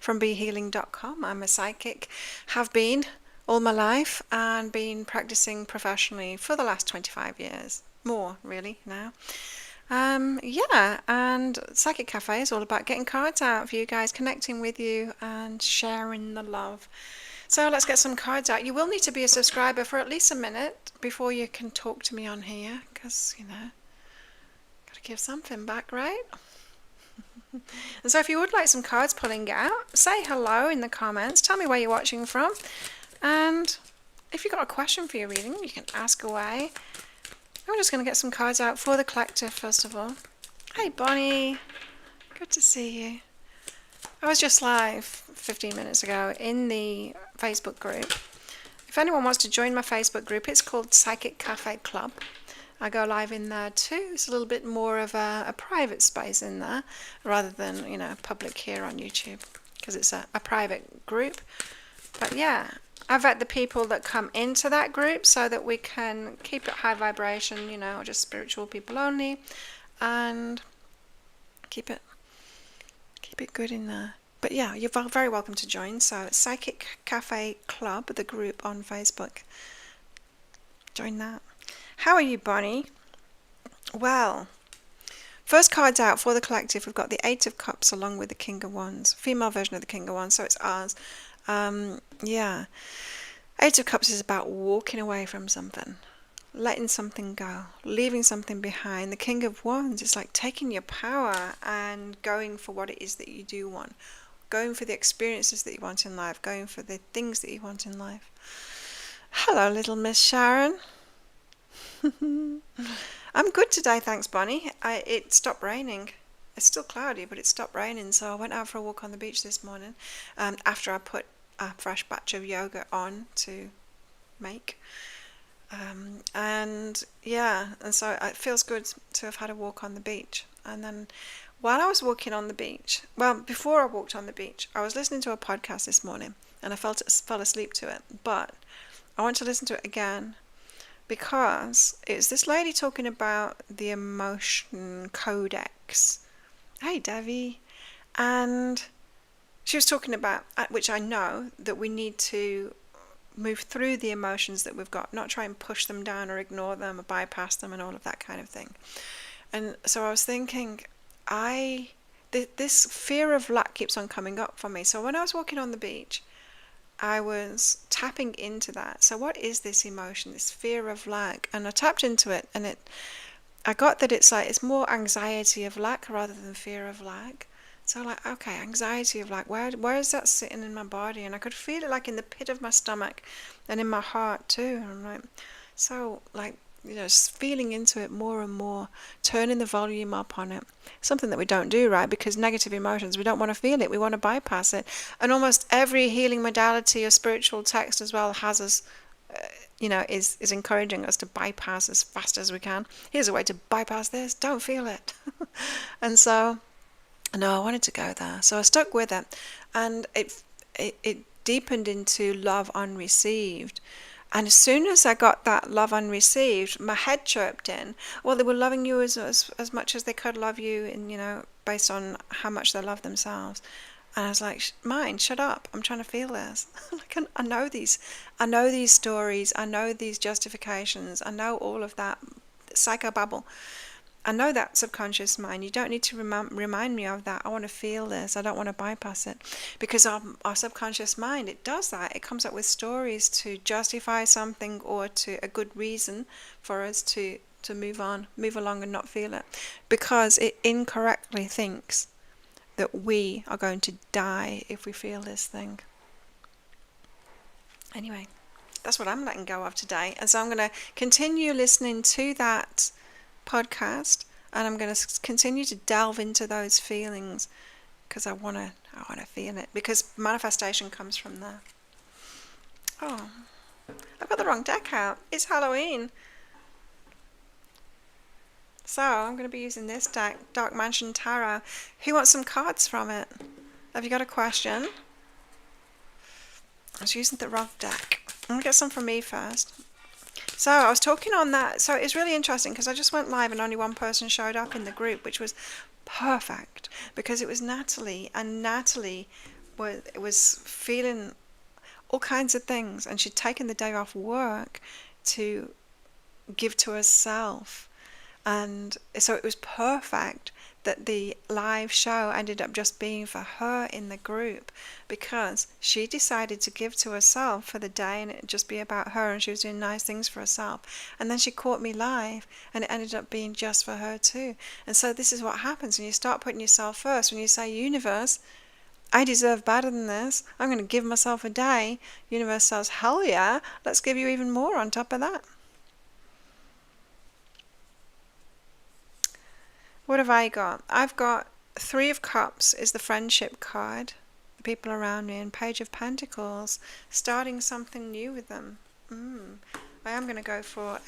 from BeHealing.com. I'm a psychic, have been all my life, and been practicing professionally for the last 25 years. More, really, now. Yeah, and Psychic Cafe is all about getting cards out for you guys, connecting with you and sharing the love. So let's get some cards out. You will need to be a subscriber for at least a minute before you can talk to me on here, because, gotta give something back, right? And so if you would like some cards pulling out, say hello in the comments, tell me where you're watching from, and if you've got a question for your reading, you can ask away. I'm just going to get some cards out for the collective first of all. Hey Bonnie, good to see you. I was just live 15 minutes ago in the Facebook group. If anyone wants to join my Facebook group, it's called Psychic Cafe Club. I go live in there too. It's a little bit more of a private space in there rather than, public here on YouTube, because it's a private group. But yeah, I vet the people that come into that group so that we can keep it high vibration, just spiritual people only, and keep it good in there. But yeah, you're very welcome to join. So it's Psychic Cafe Club, the group on Facebook. Join that. How are you, Bonnie? Well, first cards out for the collective. We've got the Eight of Cups along with the King of Wands, female version of the King of Wands, so it's ours. Yeah, Eight of Cups is about walking away from something, letting something go, leaving something behind. The King of Wands is like taking your power and going for what it is that you do want, going for the experiences that you want in life, going for the things that you want in life. Hello, little Miss Sharon. I'm good today, thanks, Bonnie. It stopped raining. It's still cloudy, but it stopped raining, so I went out for a walk on the beach this morning after I put a fresh batch of yogurt on to make. And so it feels good to have had a walk on the beach. And then while I was walking on the beach, before I walked on the beach, I was listening to a podcast this morning, and I fell asleep to it. But I want to listen to it again, because it's this lady talking about the emotion codex. Hey, Devi. And she was talking about, which I know, that we need to move through the emotions that we've got, not try and push them down or ignore them or bypass them and all of that kind of thing. And so I was thinking, this fear of lack keeps on coming up for me. So when I was walking on the beach, I was tapping into that. So what is this emotion, this fear of lack? And I tapped into it, and I got that it's more anxiety of lack rather than fear of lack. So okay, anxiety of lack, where is that sitting in my body? And I could feel it like in the pit of my stomach and in my heart too. And I'm like, so just feeling into it more and more, turning the volume up on it. Something that we don't do, right? Because negative emotions, we don't want to feel it. We want to bypass it. And almost every healing modality or spiritual text as well has us, is encouraging us to bypass as fast as we can. Here's a way to bypass this. Don't feel it. And so, no, I wanted to go there. So I stuck with it. And it deepened into love unreceived. And as soon as I got that love unreceived, my head chirped in. Well, they were loving you as much as they could love you, and based on how much they love themselves. And I was like, mind, shut up! I'm trying to feel this. I know these stories. I know these justifications. I know all of that psychobabble. I know that subconscious mind. You don't need to remind me of that. I want to feel this. I don't want to bypass it. Because our subconscious mind, it does that. It comes up with stories to justify something or to a good reason for us to move along and not feel it. Because it incorrectly thinks that we are going to die if we feel this thing. Anyway, that's what I'm letting go of today. And so I'm going to continue listening to that podcast, and I'm going to continue to delve into those feelings, because I want to feel it, because manifestation comes from there. Oh, I've got the wrong deck out. It's Halloween. So I'm going to be using this deck, Dark Mansion Tarot. Who wants some cards from it? Have you got a question? I was using the wrong deck. I'm going to get some from me first. So I was talking on that. So it's really interesting, because I just went live and only one person showed up in the group, which was perfect, because it was Natalie. And Natalie was feeling all kinds of things, and she'd taken the day off work to give to herself. And so it was perfect that the live show ended up just being for her in the group, because she decided to give to herself for the day and it'd just be about her, and she was doing nice things for herself. And then she caught me live and it ended up being just for her too. And so this is what happens when you start putting yourself first. When you say, universe, I deserve better than this, I'm going to give myself a day. Universe says, hell yeah, let's give you even more on top of that. What have I got? I've got Three of Cups is the friendship card, the people around me, and Page of Pentacles, starting something new with them. I am going to go for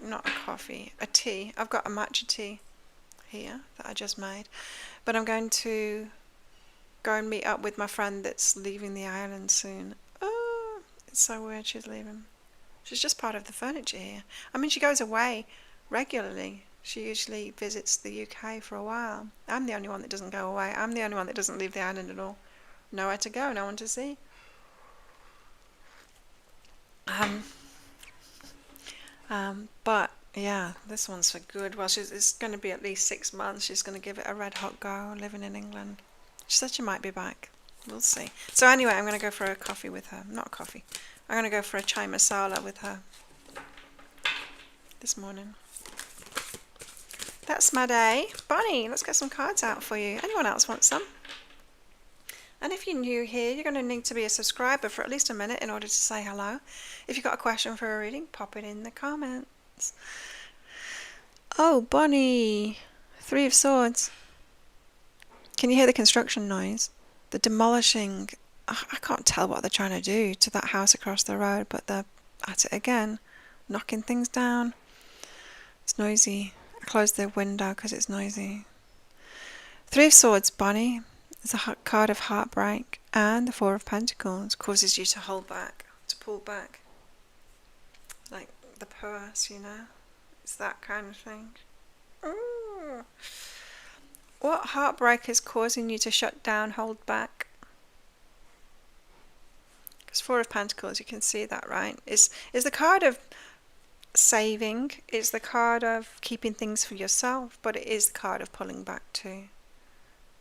not a coffee, a tea. I've got a matcha tea here that I just made, but I'm going to go and meet up with my friend that's leaving the island soon. Oh, it's so weird she's leaving. She's just part of the furniture here. I mean, she goes away regularly. She usually visits the UK for a while. I'm the only one that doesn't go away. I'm the only one that doesn't leave the island at all. Nowhere to go, no one to see. But yeah, this one's for good. Well, it's going to be at least 6 months. She's going to give it a red hot go, living in England. She said she might be back. We'll see. So anyway, I'm going to go for a coffee with her. Not coffee. I'm going to go for a chai masala with her this morning. That's my day. Bonnie, let's get some cards out for you. Anyone else want some? And if you're new here, you're going to need to be a subscriber for at least a minute in order to say hello. If you've got a question for a reading, pop it in the comments. Oh, Bonnie. Three of Swords. Can you hear the construction noise? The demolishing. I can't tell what they're trying to do to that house across the road, but they're at it again, knocking things down. It's noisy. I closed the window because it's noisy. Three of Swords, Bonnie, is a card of heartbreak, and the Four of Pentacles causes you to hold back, to pull back. Like the purse, you know? It's that kind of thing. Ooh. What heartbreak is causing you to shut down, hold back? Because Four of Pentacles, you can see that, right? Is the card of saving, it's the card of keeping things for yourself, but it is the card of pulling back too,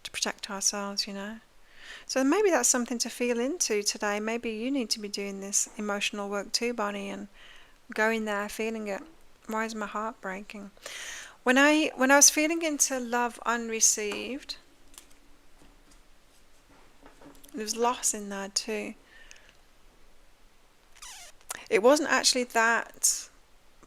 to protect ourselves, you know. So maybe that's something to feel into today. Maybe you need to be doing this emotional work too, Bonnie, and going there, feeling it. Why is my heart breaking? When I was feeling into love unreceived, there was loss in there too. It wasn't actually that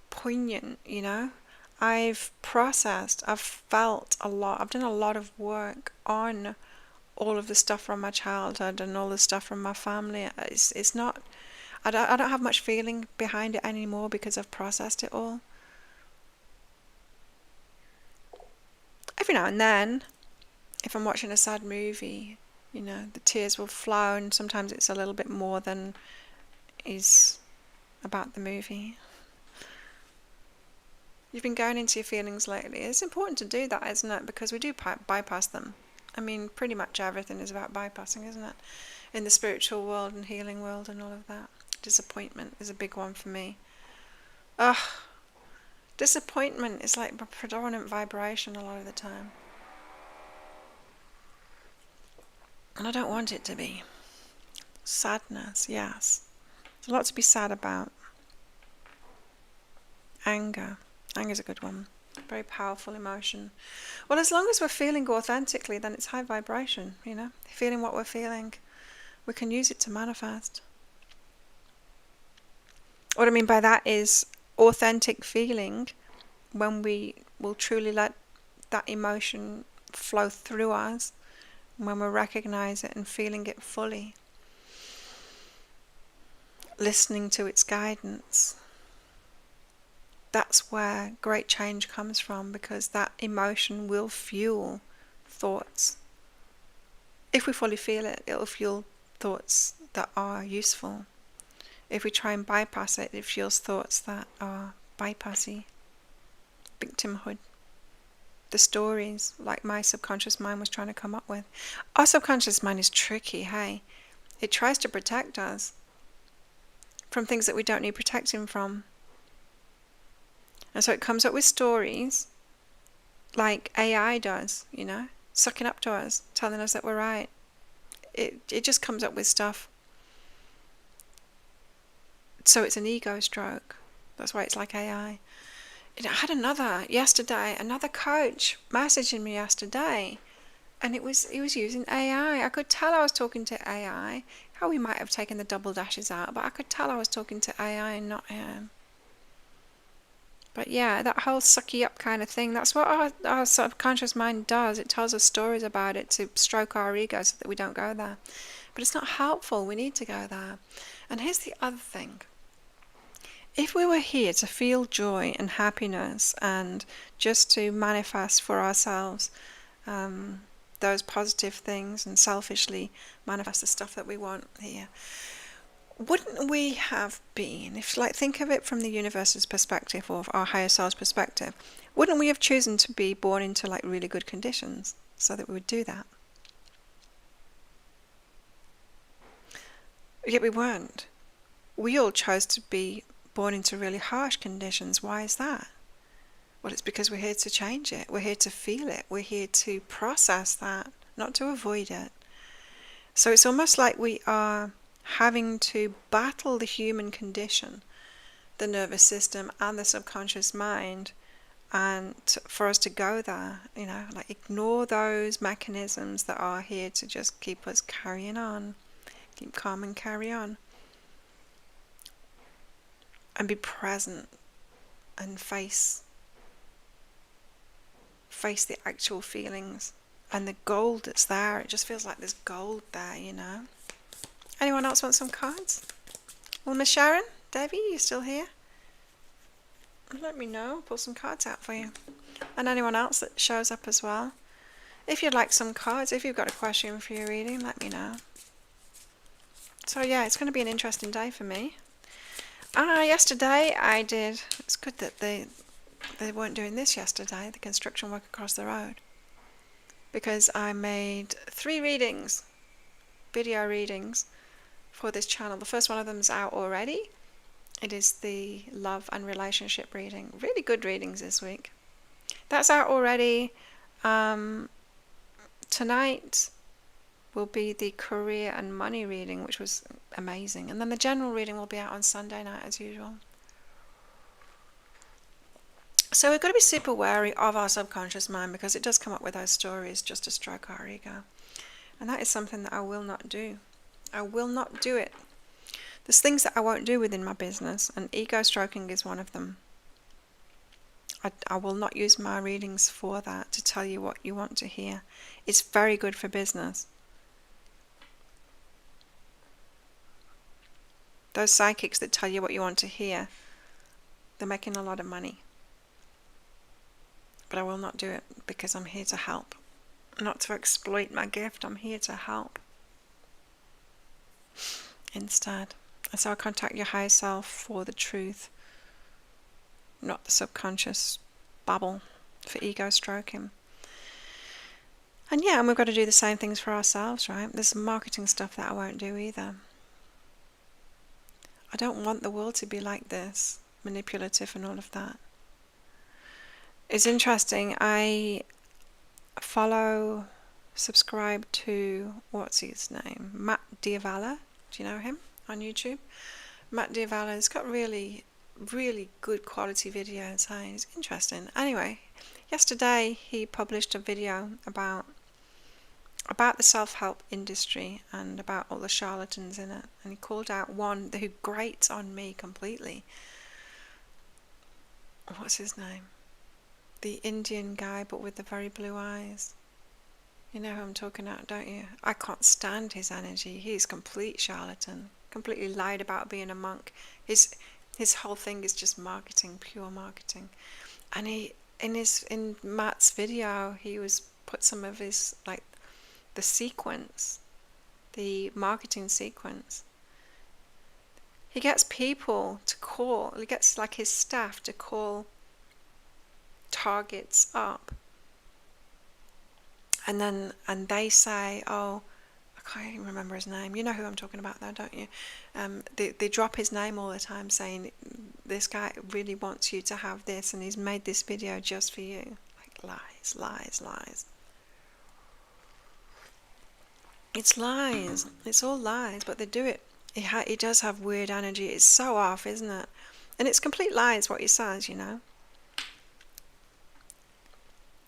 poignant, you know. I've processed, I've felt a lot, I've done a lot of work on all of the stuff from my childhood and all the stuff from my family. It's not, I don't have much feeling behind it anymore because I've processed it all. Every now and then, if I'm watching a sad movie, you know, the tears will flow, and sometimes it's a little bit more than is about the movie. You've been going into your feelings lately. It's important to do that, isn't it? Because we do bypass them. I mean, pretty much everything is about bypassing, isn't it? In the spiritual world and healing world and all of that. Disappointment is a big one for me. Ugh. Disappointment is like my predominant vibration a lot of the time. And I don't want it to be. Sadness, yes. There's a lot to be sad about. Anger. Anger's a good one. Very powerful emotion. Well, as long as we're feeling authentically, then it's high vibration, you know. Feeling what we're feeling, we can use it to manifest. What I mean by that is authentic feeling, when we will truly let that emotion flow through us, when we recognize it and feeling it fully, listening to its guidance. That's where great change comes from, because that emotion will fuel thoughts. If we fully feel it, it'll fuel thoughts that are useful. If we try and bypass it, it fuels thoughts that are bypassy. Victimhood. the stories like my subconscious mind was trying to come up with. Our subconscious mind is tricky, hey? It tries to protect us from things that we don't need protecting from. And so it comes up with stories like AI does, sucking up to us, telling us that we're right. It just comes up with stuff. So it's an ego stroke. That's why it's like AI. I had another coach messaging me yesterday, and he was using AI. I could tell I was talking to AI. How we might have taken the double dashes out, but I could tell I was talking to AI and not him. But yeah, that whole sucky up kind of thing, that's what our subconscious mind does. It tells us stories about it to stroke our ego so that we don't go there. But it's not helpful. We need to go there. And here's the other thing. If we were here to feel joy and happiness and just to manifest for ourselves those positive things and selfishly manifest the stuff that we want here, wouldn't we have been, think of it from the universe's perspective or our higher self's perspective, wouldn't we have chosen to be born into really good conditions so that we would do that? Yet we weren't. We all chose to be born into really harsh conditions. Why is that? Well, it's because we're here to change it. We're here to feel it. We're here to process that, not to avoid it. So it's almost like we are having to battle the human condition, the nervous system and the subconscious mind, and for us to go there, ignore those mechanisms that are here to just keep us carrying on, keep calm and carry on, and be present and face the actual feelings and the gold that's there. It just feels like there's gold there, Anyone else want some cards? Well, Miss Sharon, Debbie, you still here? Let me know. I'll pull some cards out for you. And anyone else that shows up as well. If you'd like some cards, if you've got a question for your reading, let me know. So yeah, it's going to be an interesting day for me. Yesterday it's good that they weren't doing this yesterday, the construction work across the road. Because I made 3 readings, video readings, for this channel. The first one of them is out already. It is the love and relationship reading. Really good readings this week. That's out already. Tonight will be the career and money reading, which was amazing. And then the general reading will be out on Sunday night as usual. So we've got to be super wary of our subconscious mind because it does come up with those stories just to stroke our ego. And that is something that I will not do. I will not do it. There's things that I won't do within my business, and ego stroking is one of them. I will not use my readings for that, to tell you what you want to hear. It's very good for business. Those psychics that tell you what you want to hear, they're making a lot of money. But I will not do it because I'm here to help. Not to exploit my gift, I'm here to help. Instead. And so I'll contact your higher self for the truth, not the subconscious babble for ego stroking. And yeah, and we've got to do the same things for ourselves, right? There's some marketing stuff that I won't do either. I don't want the world to be like this, manipulative and all of that. It's interesting, I subscribe to, what's his name? Matt Diavala. Do you know him on YouTube? Matt Diavala has got really, really good quality videos. It's interesting. Anyway, yesterday he published a video about the self-help industry and about all the charlatans in it. And he called out one who grates on me completely. What's his name? The Indian guy, but with the very blue eyes. You know who I'm talking about, don't you? I can't stand his energy. He's complete charlatan. Completely lied about being a monk. His whole thing is just marketing, pure marketing. And in Matt's video, he was put some of his the sequence, the marketing sequence. He gets people to call. He gets his staff to call targets up and they say, oh, I can't even remember his name. You know who I'm talking about though, don't you? They drop his name all the time, saying this guy really wants you to have this, and he's made this video just for you. Like lies, lies, lies. It's lies. It's all lies, but they do it. He does have weird energy. It's so off, isn't it? And it's complete lies what he says, you know.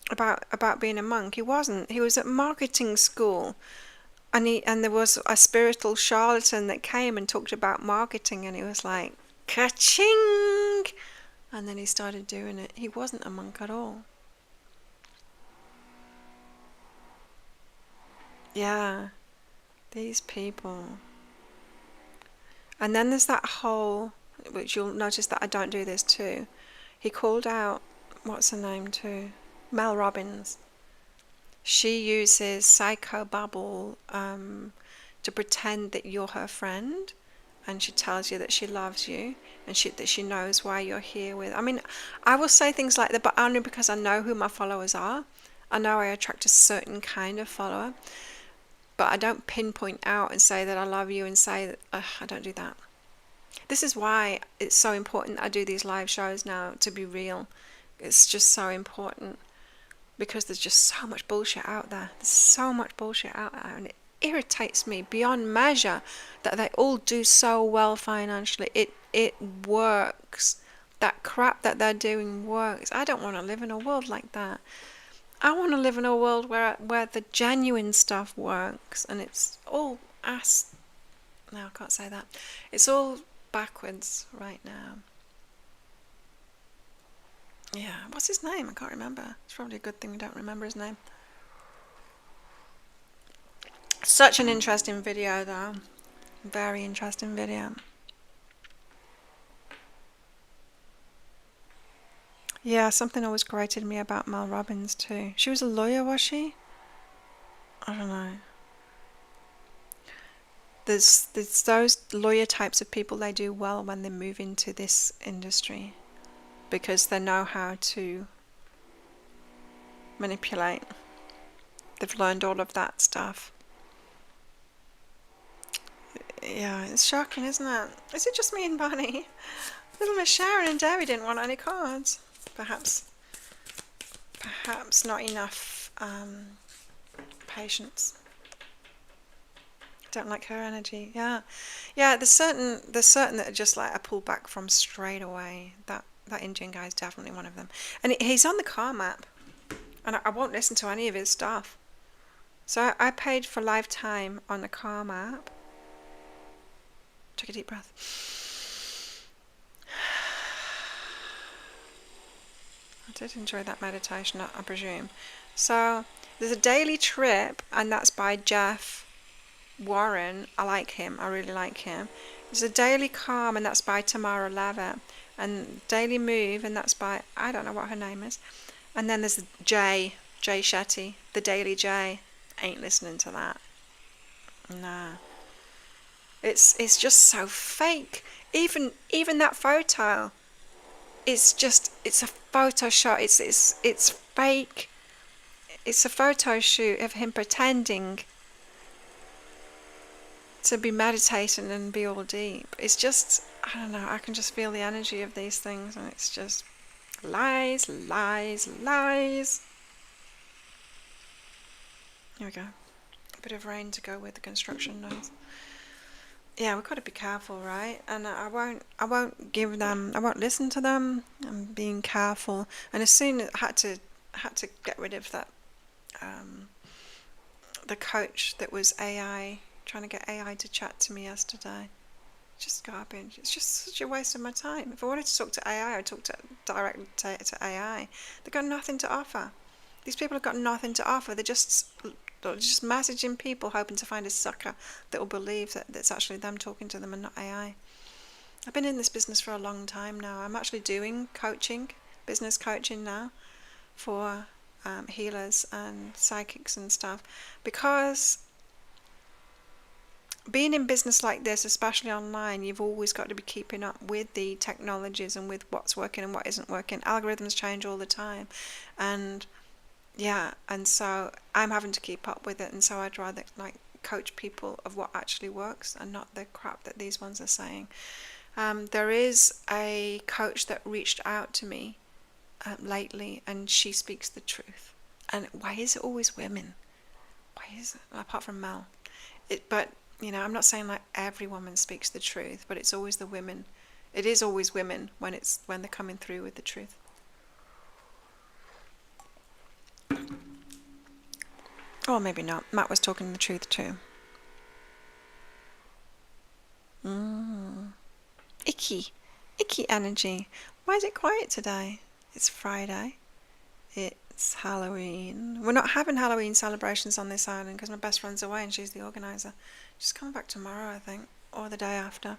About being a monk. He wasn't. He was at marketing school, and there was a spiritual charlatan that came and talked about marketing, and he was like, ka-ching! And then he started doing it. He wasn't a monk at all. Yeah, these people. And then there's that whole, which you'll notice that I don't do this too. He called out, what's her name too? Mel Robbins. She uses psychobabble to pretend that you're her friend, and she tells you that she loves you, and that she knows why you're here with. I mean, I will say things like that, but only because I know who my followers are. I know I attract a certain kind of follower, but I don't pinpoint out and say that I love you and say that I don't do that. This is why it's so important that I do these live shows now, to be real. It's just so important, because there's just so much bullshit out there. There's so much bullshit out there, and it irritates me beyond measure that they all do so well financially. It works. That crap that they're doing works. I don't want to live in a world like that. I want to live in a world where the genuine stuff works, and it's all ass. No, I can't say that. It's all backwards right now. Yeah, what's his name? I can't remember. It's probably a good thing we don't remember his name. Such an interesting video though. Very interesting video. Yeah, something always grated me about Mel Robbins too. She was a lawyer, was she? I don't know. There's those lawyer types of people, they do well when they move into this industry, because they know how to manipulate. They've learned all of that stuff. Yeah, it's shocking, isn't it? Is it just me and Bonnie? Little Miss Sharon and Debbie didn't want any cards. Perhaps not enough patience. Don't like her energy. Yeah. There's certain that are just like I pull back from straight away. That Indian guy is definitely one of them, and he's on the car map, and I won't listen to any of his stuff. So I paid for lifetime on the car map. Take a deep breath. I did enjoy that meditation, I presume. So there's a daily trip, and that's by Jeff Warren. I like him. I really like him. There's a daily calm, and that's by Tamara Levitt. And daily move, and that's by, I don't know what her name is. And then there's Jay Shetty, the Daily Jay. Ain't listening to that. Nah. It's just so fake. Even that photo. It's a Photoshop. It's fake. It's a photo shoot of him pretending to be meditating and be all deep. It's just, I don't know, I can just feel the energy of these things, and it's just lies, lies, lies. Here we go. A bit of rain to go with the construction noise. Yeah, we've got to be careful, right? And I won't give them, I won't listen to them. I'm being careful. And as soon as I had to get rid of that, the coach that was AI, trying to get AI to chat to me yesterday. Just garbage. It's just such a waste of my time. If I wanted to talk to AI, I'd talk directly to AI. They've got nothing to offer. These people have got nothing to offer. They're just messaging people, hoping to find a sucker that will believe that it's actually them talking to them and not AI. I've been in this business for a long time now. I'm actually doing coaching, business coaching now, for healers and psychics and stuff, because being in business like this, especially online, you've always got to be keeping up with the technologies and with what's working and what isn't working. Algorithms change all the time, and Yeah, and so I'm having to keep up with it, and so I'd rather like coach people of what actually works and not the crap that these ones are saying. There is a coach that reached out to me lately, and she speaks the truth. And why is it always women? Why is it, apart from Mel? But I'm not saying like every woman speaks the truth, but it's always the women. It is always women when they're coming through with the truth. Or maybe not. Matt was talking the truth too. Icky. Icky energy. Why is it quiet today? It's Friday. It's Halloween. We're not having Halloween celebrations on this island because my best friend's away and she's the organizer. She's coming back tomorrow, I think, or the day after.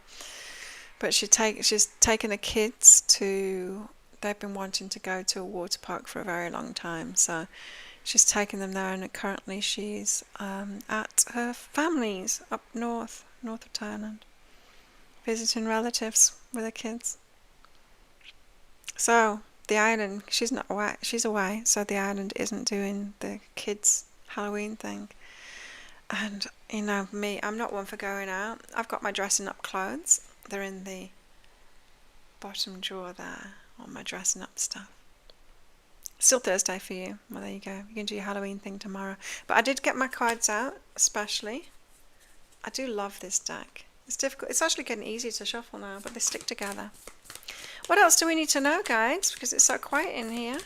But she's taken the kids to. They've been wanting to go to a water park for a very long time, so she's taken them there, and currently she's at her family's up north of Thailand, visiting relatives with her kids. So the island, she's not away. She's away, so the island isn't doing the kids' Halloween thing. And me, I'm not one for going out. I've got my dressing up clothes. They're in the bottom drawer there, all my dressing up stuff. Still Thursday for you. Well, there you go. You can do your Halloween thing tomorrow. But I did get my cards out, especially. I do love this deck. It's difficult. It's actually getting easy to shuffle now, but they stick together. What else do we need to know, guys? Because it's so quiet in here.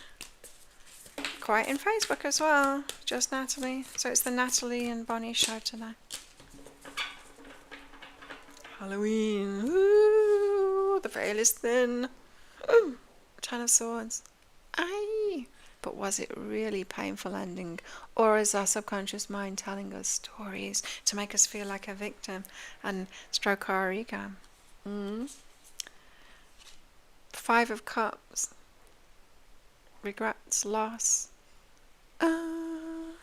Quiet in Facebook as well. Just Natalie. So it's the Natalie and Bonnie show today. Halloween. Ooh, the veil is thin. Ooh, Ten of Swords. Aye. But was it really painful ending? Or is our subconscious mind telling us stories to make us feel like a victim and stroke our ego? Five of Cups. Regrets, loss. And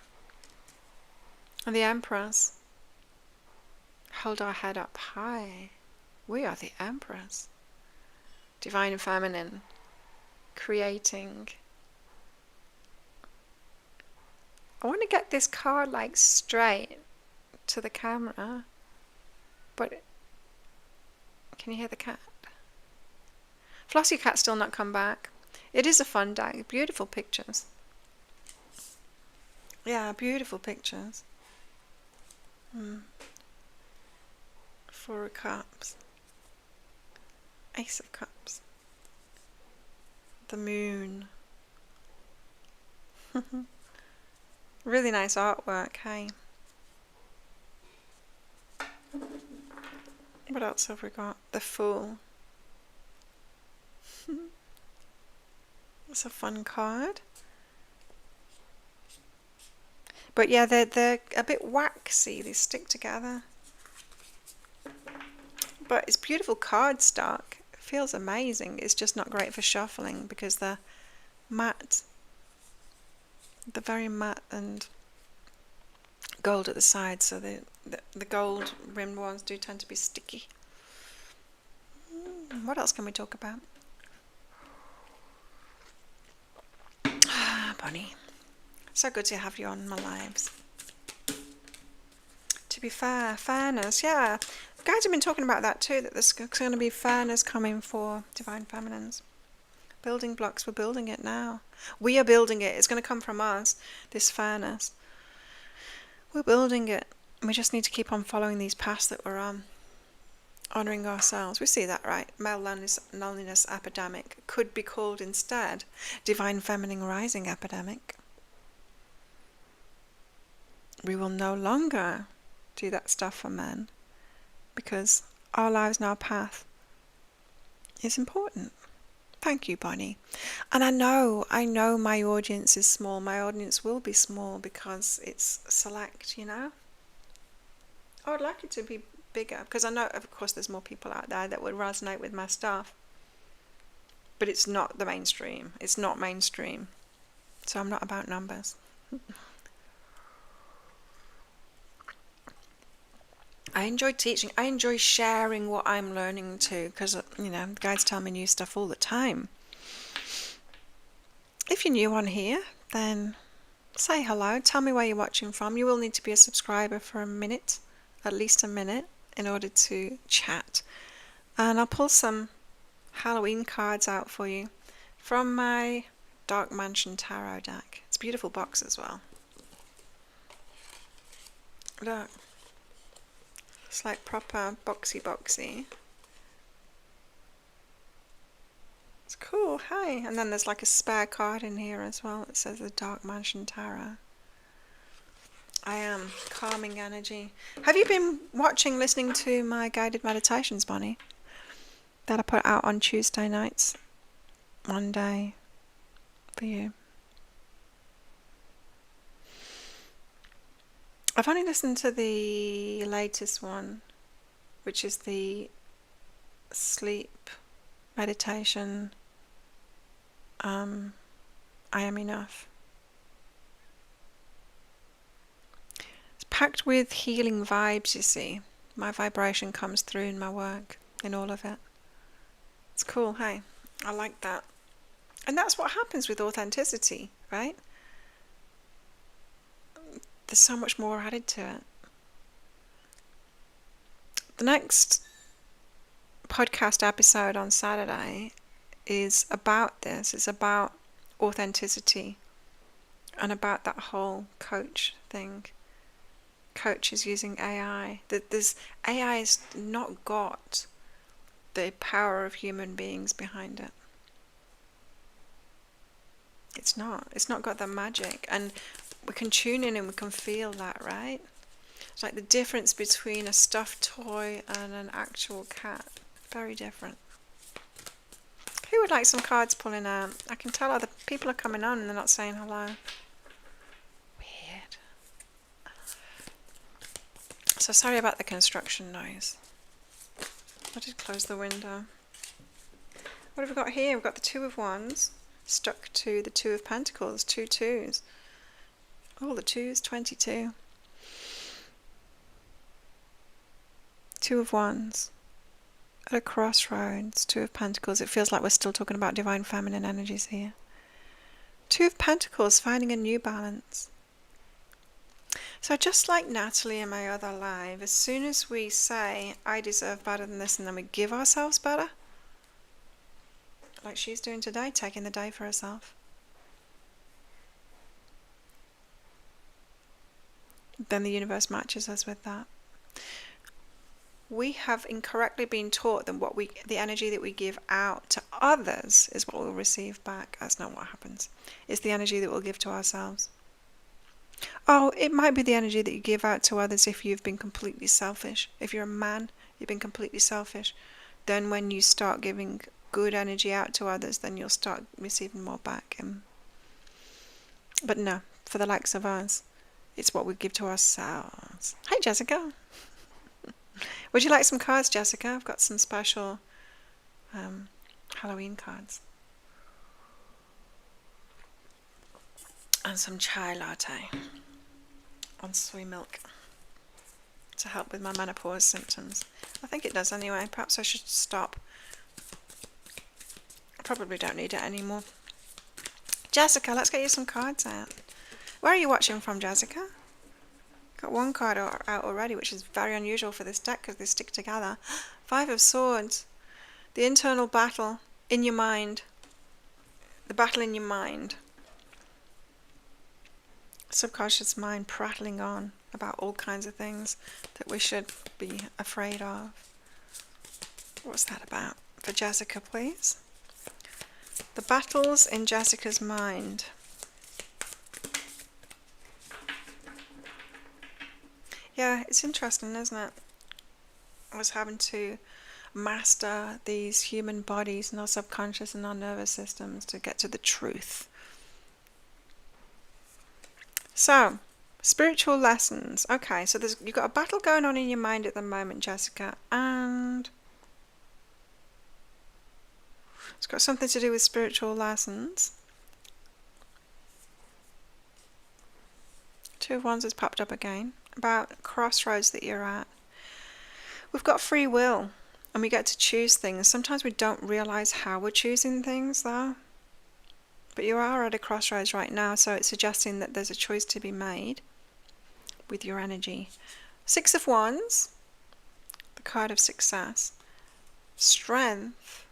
the Empress. Hold our head up high. We are the Empress. Divine and Feminine. Creating. I want to get this card like straight to the camera. But can you hear the cat? Flossie Cat's still not come back. It is a fun day. Beautiful pictures. Yeah, beautiful pictures. Four of Cups. Ace of Cups. The Moon. Really nice artwork, hey? What else have we got? The Fool. It's a fun card. But yeah, they're a bit waxy. They stick together. But it's beautiful cardstock. It feels amazing. It's just not great for shuffling because they're matte. They're very matte and gold at the sides, so the gold rimmed ones do tend to be sticky. What else can we talk about? Bonnie, so good to have you on my lives. To be fair, fairness, yeah. Guys have been talking about that too, that there's going to be fairness coming for Divine Feminines. Building blocks, we're building it now. We are building it. It's going to come from us, this fairness. We're building it. We just need to keep on following these paths that we're on. Honouring ourselves. We see that, right? Male loneliness epidemic could be called instead Divine Feminine Rising epidemic. We will no longer do that stuff for men because our lives and our path is important. Thank you, Bonnie. And I know my audience is small. My audience will be small because it's select, I would like it to be bigger because I know, of course, there's more people out there that would resonate with my stuff. But it's not the mainstream. It's not mainstream. So I'm not about numbers. I enjoy teaching. I enjoy sharing what I'm learning too because, the guides tell me new stuff all the time. If you're new on here, then Say hello. Tell me where you're watching from. You will need to be a subscriber for a minute, at least a minute, in order to chat. And I'll pull some Halloween cards out for you from my Dark Mansion Tarot deck. It's a beautiful box as well. Look. It's like proper boxy. It's cool, hey. And then there's like a spare card in here as well. It says the Dark Mansion Tarot. I am calming energy. Have you been listening to my guided meditations, Bonnie? That I put out on Tuesday nights. One day for you. I've only listened to the latest one, which is the sleep meditation. I am enough. It's packed with healing vibes, you see. My vibration comes through in my work, in all of it. It's cool, hey? I like that. And that's what happens with authenticity, right? There's so much more added to it. The next podcast episode on Saturday is about this. It's about authenticity and about that whole coach thing. Coaches using AI. AI has not got the power of human beings behind it. It's not got that magic, and we can tune in and we can feel that, right? It's like the difference between a stuffed toy and an actual cat. Very different. Who would like some cards pulling out? I can tell other people are coming on and they're not saying hello. Weird. So sorry about the construction noise. I did close the window. What have we got here? We've got the Two of Wands stuck to the Two of Pentacles. 2 twos. Oh, the 2's 22. Two of Wands. At a crossroads. 2 of Pentacles. It feels like we're still talking about divine feminine energies here. 2 of Pentacles, finding a new balance. So just like Natalie in my other live, as soon as we say, I deserve better than this, and then we give ourselves better, like she's doing today, taking the day for herself, then the universe matches us with that. We have incorrectly been taught that the energy that we give out to others is what we'll receive back. That's not what happens. It's the energy that we'll give to ourselves. Oh, it might be the energy that you give out to others if you've been completely selfish. If you're a man, you've been completely selfish. Then when you start giving good energy out to others, then you'll start receiving more back. But no, for the likes of us, it's what we give to ourselves. Hi, Jessica. Would you like some cards, Jessica? I've got some special Halloween cards. And some chai latte on soy milk to help with my menopause symptoms. I think it does anyway. Perhaps I should stop. I probably don't need it anymore. Jessica, let's get you some cards out. Where are you watching from, Jessica? Got one card out already, which is very unusual for this deck because they stick together. 5 of Swords. The internal battle in your mind. The battle in your mind. Subconscious mind prattling on about all kinds of things that we should be afraid of. What's that about? For Jessica, please. The battles in Jessica's mind. Yeah, it's interesting, isn't it? I was having to master these human bodies and our subconscious and our nervous systems to get to the truth. So, spiritual lessons. Okay, so you've got a battle going on in your mind at the moment, Jessica, and it's got something to do with spiritual lessons. 2 of Wands has popped up again, about crossroads that you're at. We've got free will, and we get to choose things. Sometimes we don't realize how we're choosing things, though. But you are at a crossroads right now, so it's suggesting that there's a choice to be made with your energy. Six of Wands, the card of success, strength,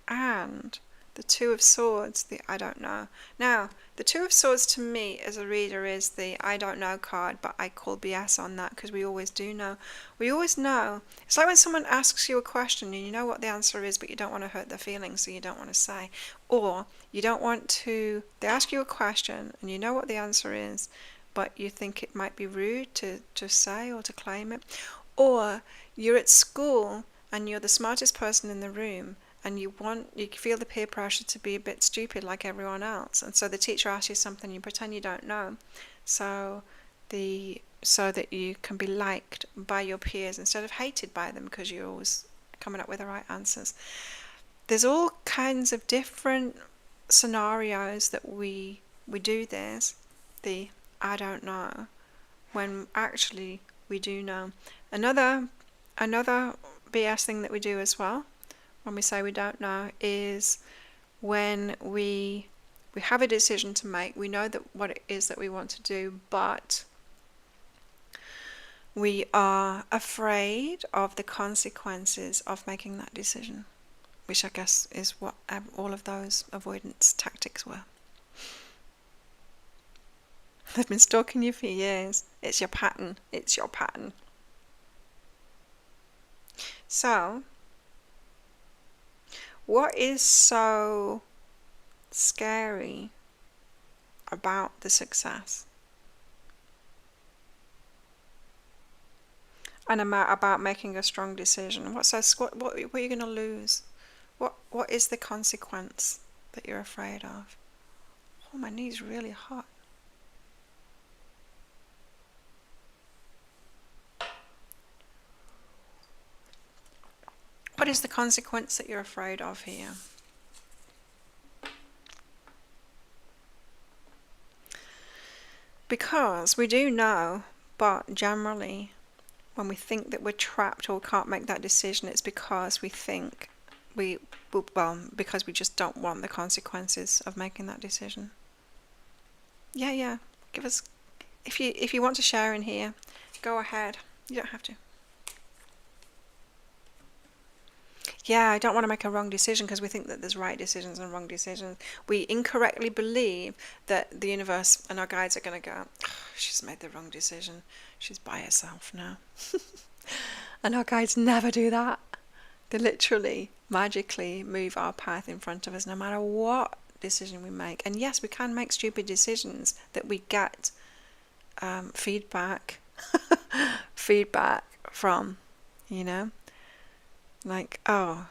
and the Two of Swords, the I don't know. Now, the Two of Swords to me as a reader is the I don't know card, but I call BS on that because we always do know. We always know. It's like when someone asks you a question and you know what the answer is, but you don't want to hurt their feelings, so you don't want to say. Or you don't want to, they ask you a question and you know what the answer is, but you think it might be rude to say or to claim it. Or you're at school and you're the smartest person in the room, and you feel the peer pressure to be a bit stupid like everyone else, and so the teacher asks you something, you pretend you don't know, so that you can be liked by your peers instead of hated by them because you're always coming up with the right answers. There's all kinds of different scenarios that we do this, the I don't know, when actually we do know. Another BS thing that we do as well, when we say we don't know, is when we have a decision to make, we know that what it is that we want to do, but we are afraid of the consequences of making that decision, which I guess is what all of those avoidance tactics were. They've been stalking you for years. It's your pattern. It's your pattern. So, what is so scary about the success? And about making a strong decision? What are you going to lose? What is the consequence that you're afraid of? Oh, my knee's really hot. What is the consequence that you're afraid of here? Because we do know, but generally, when we think that we're trapped or can't make that decision, it's because we think because we just don't want the consequences of making that decision. Yeah. Give us, if you want to share in here, go ahead. You don't have to. Yeah, I don't want to make a wrong decision because we think that there's right decisions and wrong decisions. We incorrectly believe that the universe and our guides are going to go, oh, she's made the wrong decision. She's by herself now. And our guides never do that. They literally, magically move our path in front of us no matter what decision we make. And yes, we can make stupid decisions that we get feedback from, like, oh,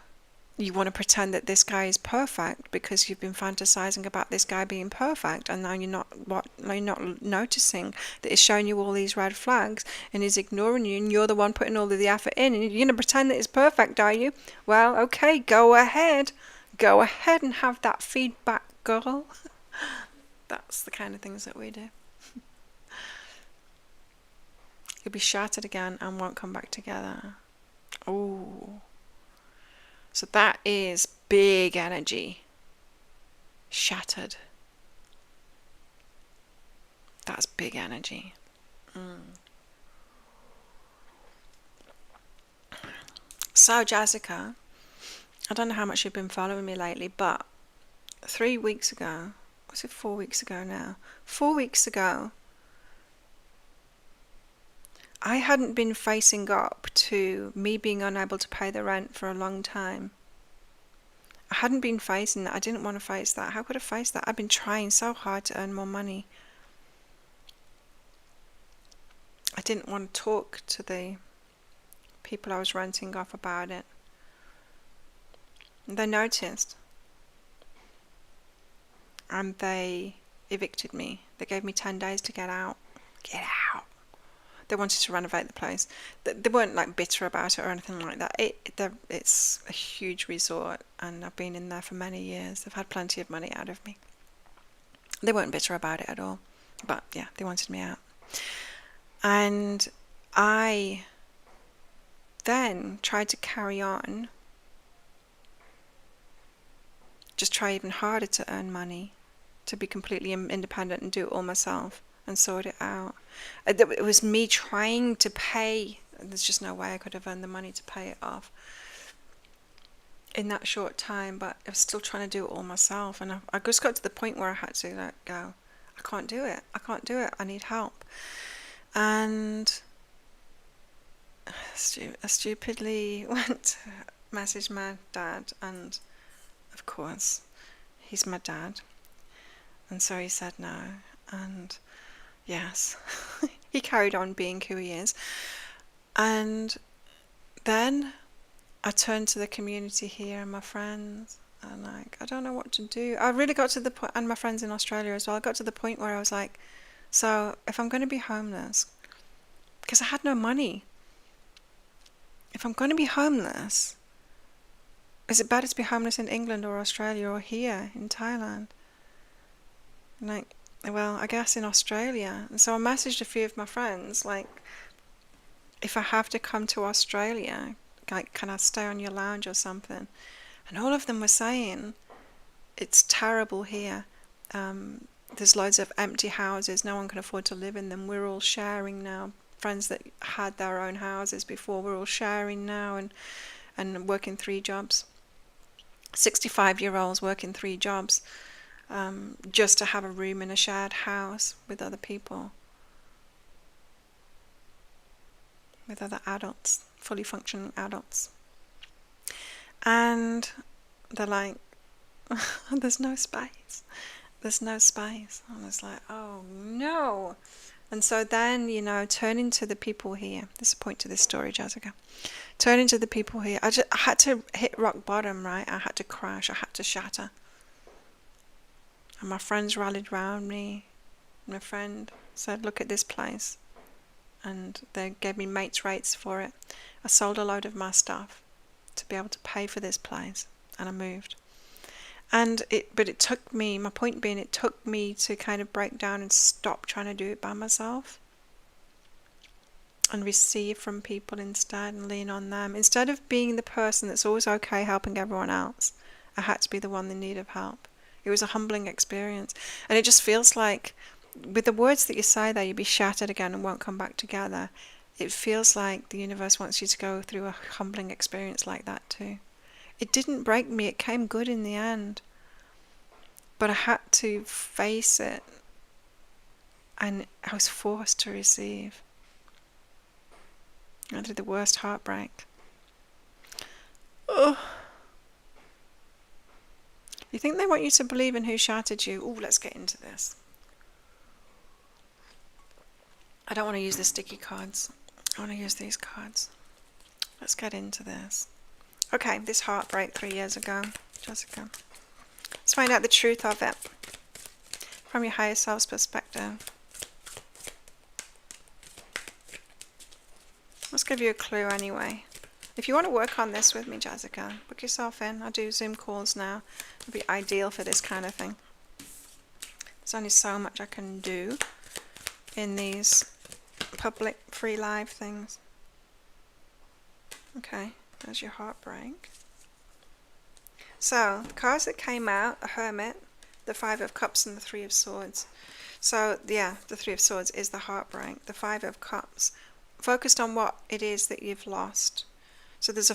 you want to pretend that this guy is perfect because you've been fantasizing about this guy being perfect, and now you're not noticing that he's showing you all these red flags and he's ignoring you, and you're the one putting all of the effort in, and you're going to pretend that it's perfect, are you? Well, okay, go ahead and have that feedback, girl. That's the kind of things that we do. You'll be shattered again and won't come back together. Oh. So that is big energy. Shattered. That's big energy. So, Jessica, I don't know how much you've been following me lately, but 3 weeks ago, was it 4 weeks ago now? 4 weeks ago, I hadn't been facing up to me being unable to pay the rent for a long time. I hadn't been facing that. I didn't want to face that. How could I face that? I've been trying so hard to earn more money. I didn't want to talk to the people I was renting off about it. They noticed. And they evicted me. They gave me 10 days to get out. Get out. They wanted to renovate the place. They weren't like bitter about it or anything like that. It's a huge resort, and I've been in there for many years. They've had plenty of money out of me. They weren't bitter about it at all. But yeah, they wanted me out. And I then tried to carry on, just try even harder to earn money. to be completely independent and do it all myself and sort it out. It was me trying to pay. There's just no way I could have earned the money to pay it off in that short time, but I was still trying to do it all myself, and I just got to the point where I had to go, I can't do it, I need help. And I stupidly went to message my dad, and of course he's my dad, and so he said no, and yes, he carried on being who he is. And then I turned to the community here and my friends, and I don't know what to do. I really got to the point, and my friends in Australia as well, I got to the point where I was like, so if I'm going to be homeless, because I had no money, if I'm going to be homeless, is it better to be homeless in England or Australia or here in Thailand? Well, I guess in Australia. And so I messaged a few of my friends, if I have to come to Australia, can I stay on your lounge or something? And all of them were saying, it's terrible here. There's loads of empty houses. No one can afford to live in them. We're all sharing now. Friends that had their own houses before, we're all sharing now and working 3 jobs. 65-year-olds working 3 jobs just to have a room in a shared house with other people, with other adults, fully functioning adults. And they're like, there's no space. There's no space. And I was like, oh no. And so then, turning to the people here, there's a point to this story, Jessica. Turning to the people here, I had to hit rock bottom, right? I had to crash. I had to shatter. And my friends rallied round me. My friend said, look at this place. And they gave me mates rates for it. I sold a load of my stuff to be able to pay for this place, and I moved. But it took me, my point being, it took me to kind of break down and stop trying to do it by myself and receive from people instead and lean on them. Instead of being the person that's always okay helping everyone else, I had to be the one in need of help. It was a humbling experience. And it just feels like, with the words that you say there, you'll be shattered again and won't come back together. It feels like the universe wants you to go through a humbling experience like that too. It didn't break me, it came good in the end. But I had to face it, and I was forced to receive. I did the worst heartbreak. Oh. You think they want you to believe in who shattered you? Oh, let's get into this. I don't want to use the sticky cards. I want to use these cards. Let's get into this. Okay, this heartbreak 3 years ago, Jessica. Let's find out the truth of it from your higher self's perspective. Let's give you a clue anyway. If you want to work on this with me, Jessica, book yourself in. I do Zoom calls now. It'll be ideal for this kind of thing. There's only so much I can do in these public free live things. Okay, there's your heartbreak. So, the cards that came out, the Hermit, the Five of Cups, and the Three of Swords. So, yeah, the Three of Swords is the heartbreak. The Five of Cups, focused on what it is that you've lost. So there's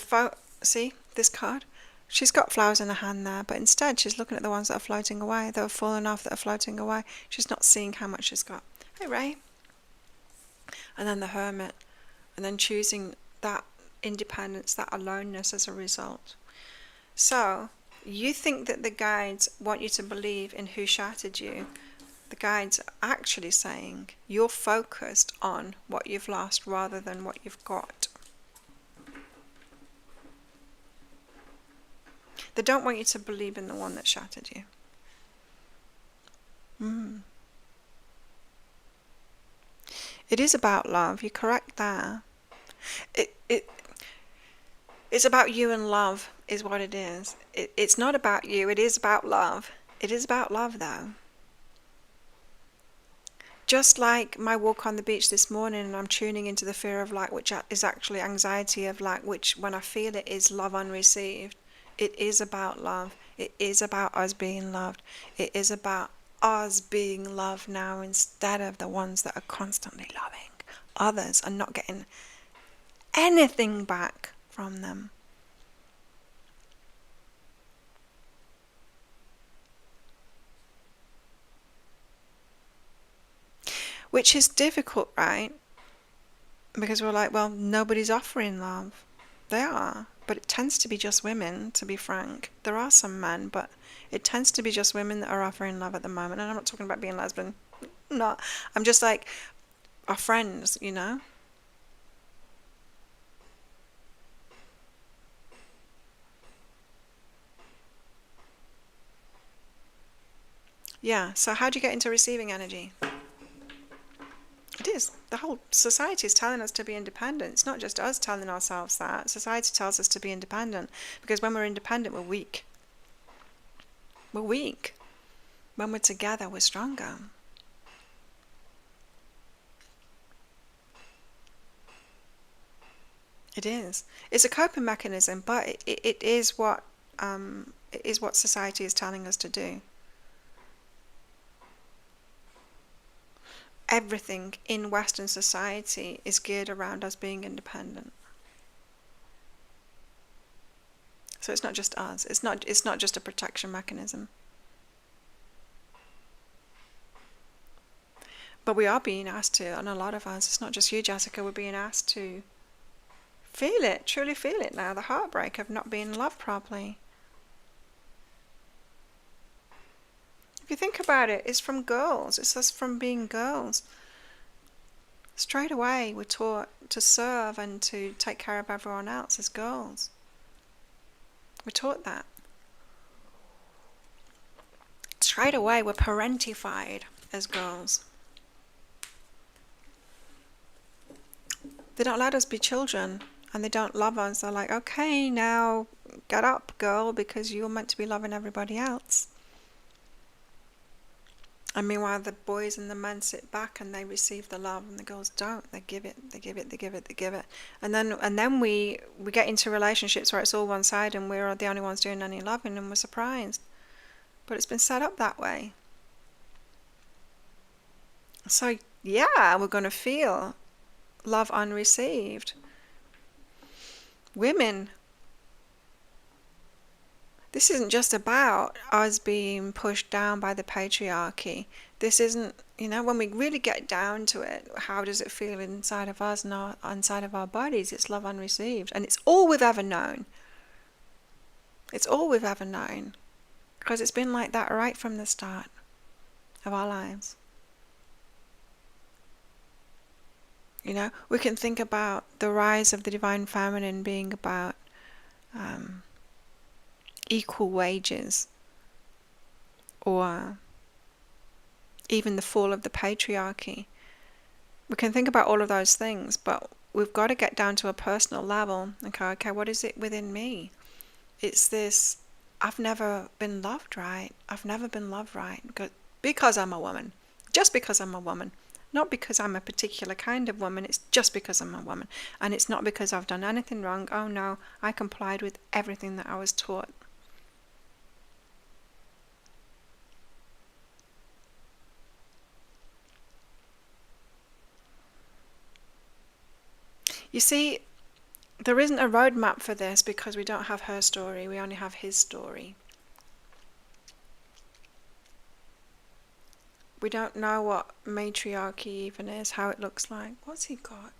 see, this card? She's got flowers in her hand there, but instead she's looking at the ones that are floating away, that have fallen off, that are floating away. She's not seeing how much she's got. Hey, Ray. And then the Hermit. And then choosing that independence, that aloneness as a result. So, you think that the guides want you to believe in who shattered you. The guides are actually saying you're focused on what you've lost rather than what you've got. They don't want you to believe in the one that shattered you. It is about love. You're correct there. It's about you and love is what it is. It's not about you. It is about love. It is about love, though. Just like my walk on the beach this morning, and I'm tuning into the fear of lack, which is actually anxiety of lack, which when I feel it is love unreceived. It is about love. It is about us being loved. It is about us being loved now instead of the ones that are constantly loving others and not getting anything back from them. Which is difficult, right? Because we're like, well, nobody's offering love. They are, but it tends to be just women, to be frank. There are some men, but it tends to be just women that are offering love at the moment. And I'm not talking about being lesbian. Not. I'm just like our friends, you know? Yeah, so how do you get into receiving energy? It is. The whole society is telling us to be independent. It's not just us telling ourselves that. Society tells us to be independent because when we're independent, we're weak. We're weak. When we're together, we're stronger. It is. It's a coping mechanism, but it is what society is telling us to do. Everything in Western society is geared around us being independent. So it's not just us. It's not just a protection mechanism. But we are being asked to, and a lot of us, it's not just you, Jessica, we're being asked to feel it, truly feel it now, the heartbreak of not being loved properly. If you think about it, it's from girls. It's us from being girls. Straight away, we're taught to serve and to take care of everyone else as girls. We're taught that. Straight away, we're parentified as girls. They don't let us be children, and they don't love us. They're like, okay, now get up, girl, because you're meant to be loving everybody else. And meanwhile, the boys and the men sit back and they receive the love, and the girls don't. They give it, they give it, they give it, they give it. And then we get into relationships where it's all one side and we're the only ones doing any loving, and we're surprised. But it's been set up that way. So yeah, we're going to feel love unreceived. Women, this isn't just about us being pushed down by the patriarchy. This isn't, when we really get down to it, how does it feel inside of us and inside of our bodies? It's love unreceived. And it's all we've ever known. It's all we've ever known. Because it's been like that right from the start of our lives. We can think about the rise of the divine feminine being about equal wages, or even the fall of the patriarchy. We can think about all of those things, but we've got to get down to a personal level and go, okay, what is it within me? It's this, I've never been loved right. I've never been loved right because I'm a woman. Just because I'm a woman. Not because I'm a particular kind of woman, it's just because I'm a woman. And it's not because I've done anything wrong. Oh no, I complied with everything that I was taught. You see, there isn't a roadmap for this because we don't have her story, we only have his story. We don't know what matriarchy even is, how it looks like. What's he got?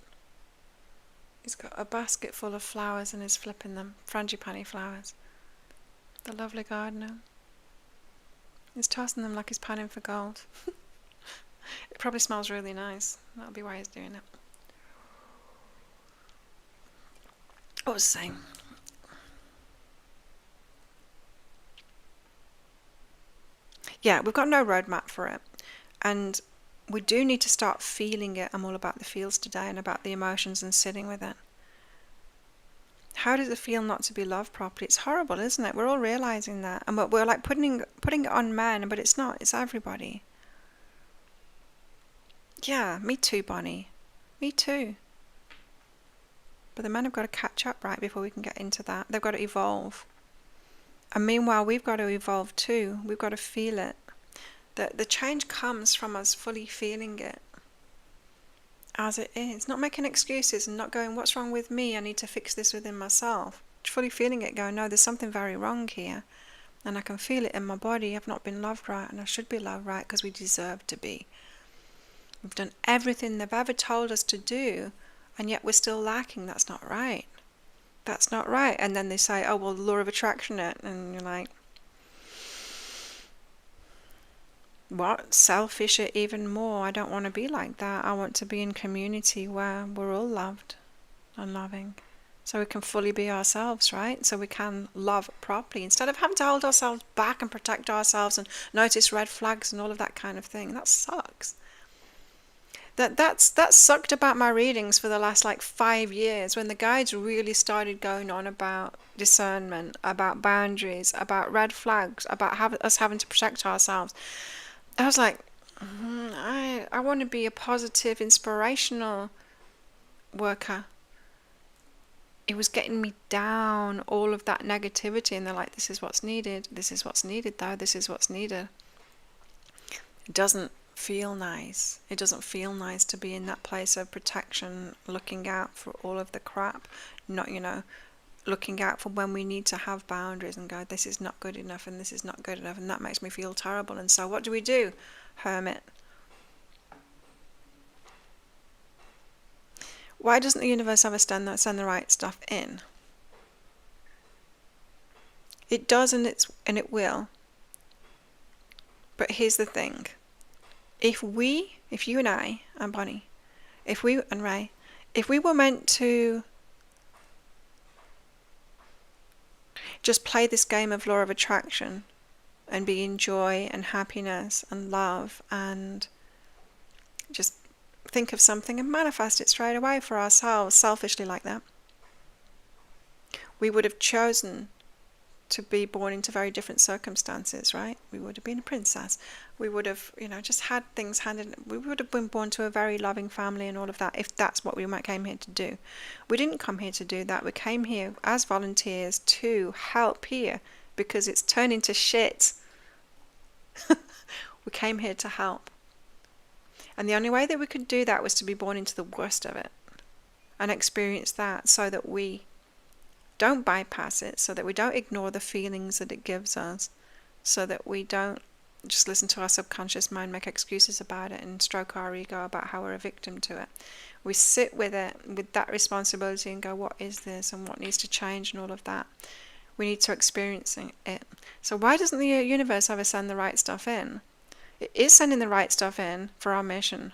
He's got a basket full of flowers and is flipping them, frangipani flowers. The lovely gardener. He's tossing them like he's panning for gold. It probably smells really nice. That'll be why he's doing it. What was I saying? Yeah, we've got no roadmap for it. And we do need to start feeling it. I'm all about the feels today and about the emotions and sitting with it. How does it feel not to be loved properly? It's horrible, isn't it? We're all realizing that. And we're like putting it on men, but it's not. It's everybody. Yeah, me too, Bonnie. Me too. But the men have got to catch up, right, before we can get into that. They've got to evolve. And meanwhile, we've got to evolve too. We've got to feel it. The change comes from us fully feeling it as it is, not making excuses and not going, what's wrong with me? I need to fix this within myself. Fully feeling it, going, no, there's something very wrong here. And I can feel it in my body. I've not been loved right, and I should be loved right because we deserve to be. We've done everything they've ever told us to do, and yet we're still lacking. That's not right. That's not right. And then they say, oh, well, the law of attraction it. And you're like, what? Selfish it even more. I don't want to be like that. I want to be in community where we're all loved and loving. So we can fully be ourselves, right? So we can love properly instead of having to hold ourselves back and protect ourselves and notice red flags and all of that kind of thing. That sucks. That's sucked about my readings for the last like 5 years, when the guides really started going on about discernment, about boundaries, about red flags, about us having to protect ourselves. I was like, I want to be a positive, inspirational worker. It was getting me down, all of that negativity, and they're like, this is what's needed. This is what's needed, though. This is what's needed. It doesn't feel nice. It doesn't feel nice to be in that place of protection, looking out for all of the crap, not, looking out for when we need to have boundaries and go, this is not good enough and this is not good enough, and that makes me feel terrible. And so what do? Hermit. Why doesn't the universe ever send the right stuff in? It does, and it will. But here's the thing. If you and I and Bonnie, and Ray, if we were meant to just play this game of law of attraction and be in joy and happiness and love and just think of something and manifest it straight away for ourselves, selfishly like that, we would have chosen to be born into very different circumstances, right? We would have been a princess. We would have, just had things handed. We would have been born to a very loving family and all of that, if that's what we came here to do. We didn't come here to do that. We came here as volunteers to help here because it's turning to shit. We came here to help. And the only way that we could do that was to be born into the worst of it and experience that, so that we don't bypass it, so that we don't ignore the feelings that it gives us, so that we don't just listen to our subconscious mind, make excuses about it and stroke our ego about how we're a victim to it. We sit with it, with that responsibility, and go, what is this and what needs to change and all of that. We need to experience it. So why doesn't the universe ever send the right stuff in? It is sending the right stuff in for our mission.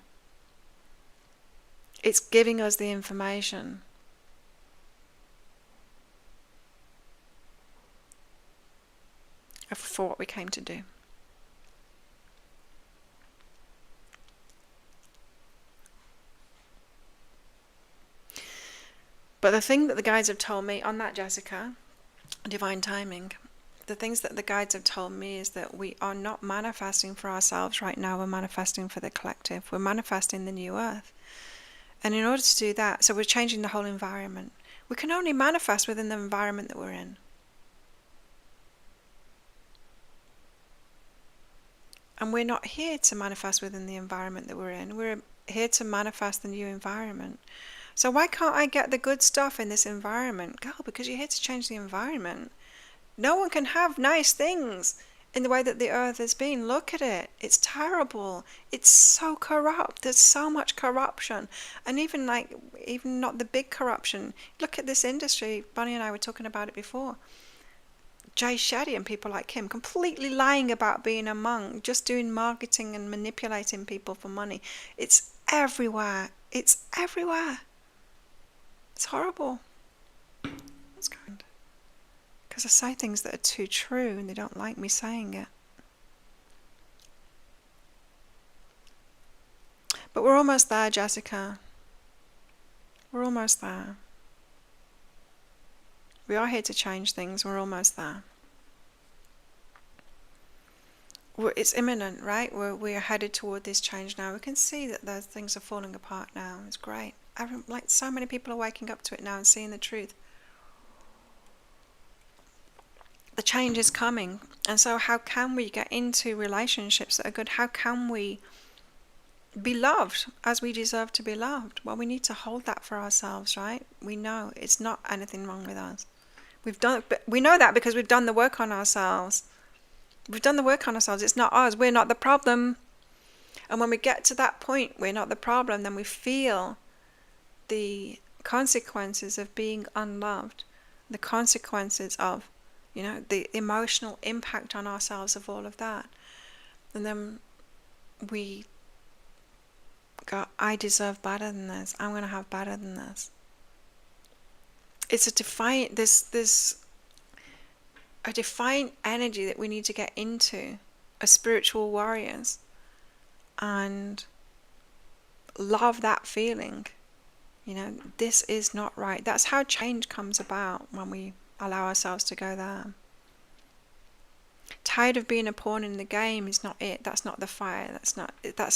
It's giving us the information. For what we came to do. But the thing that the guides have told me on that, Jessica, divine timing, the things that the guides have told me is that we are not manifesting for ourselves right now, we're manifesting for the collective. We're manifesting the new earth. And in order to do that, so we're changing the whole environment. We can only manifest within the environment that we're in. And we're not here to manifest within the environment that we're in. We're here to manifest the new environment. So why can't I get the good stuff in this environment? Girl, because you're here to change the environment. No one can have nice things in the way that the earth has been. Look at it. It's terrible. It's so corrupt. There's so much corruption. And even not the big corruption. Look at this industry. Bonnie and I were talking about it before. Jay Shetty and people like him, completely lying about being a monk, just doing marketing and manipulating people for money. It's everywhere. It's everywhere. It's horrible. What's going on? Because I say things that are too true and they don't like me saying it. But we're almost there, Jessica. We're almost there. We are here to change things. We're almost there. It's imminent, right? We're headed toward this change now. We can see that those things are falling apart now. It's great. So many people are waking up to it now and seeing the truth. The change is coming. And so how can we get into relationships that are good? How can we be loved as we deserve to be loved? Well, we need to hold that for ourselves, right? We know it's not anything wrong with us. We know that because we've done the work on ourselves. We've done the work on ourselves. It's not us. We're not the problem. And when we get to that point, we're not the problem, then we feel the consequences of being unloved, the consequences of, the emotional impact on ourselves of all of that. And then we go, I deserve better than this. I'm going to have better than this. It's a defiant, there's a defiant energy that we need to get into as spiritual warriors and love that feeling. This is not right. That's how change comes about, when we allow ourselves to go there. Tired of being a pawn in the game is not it. That's not the fire. That's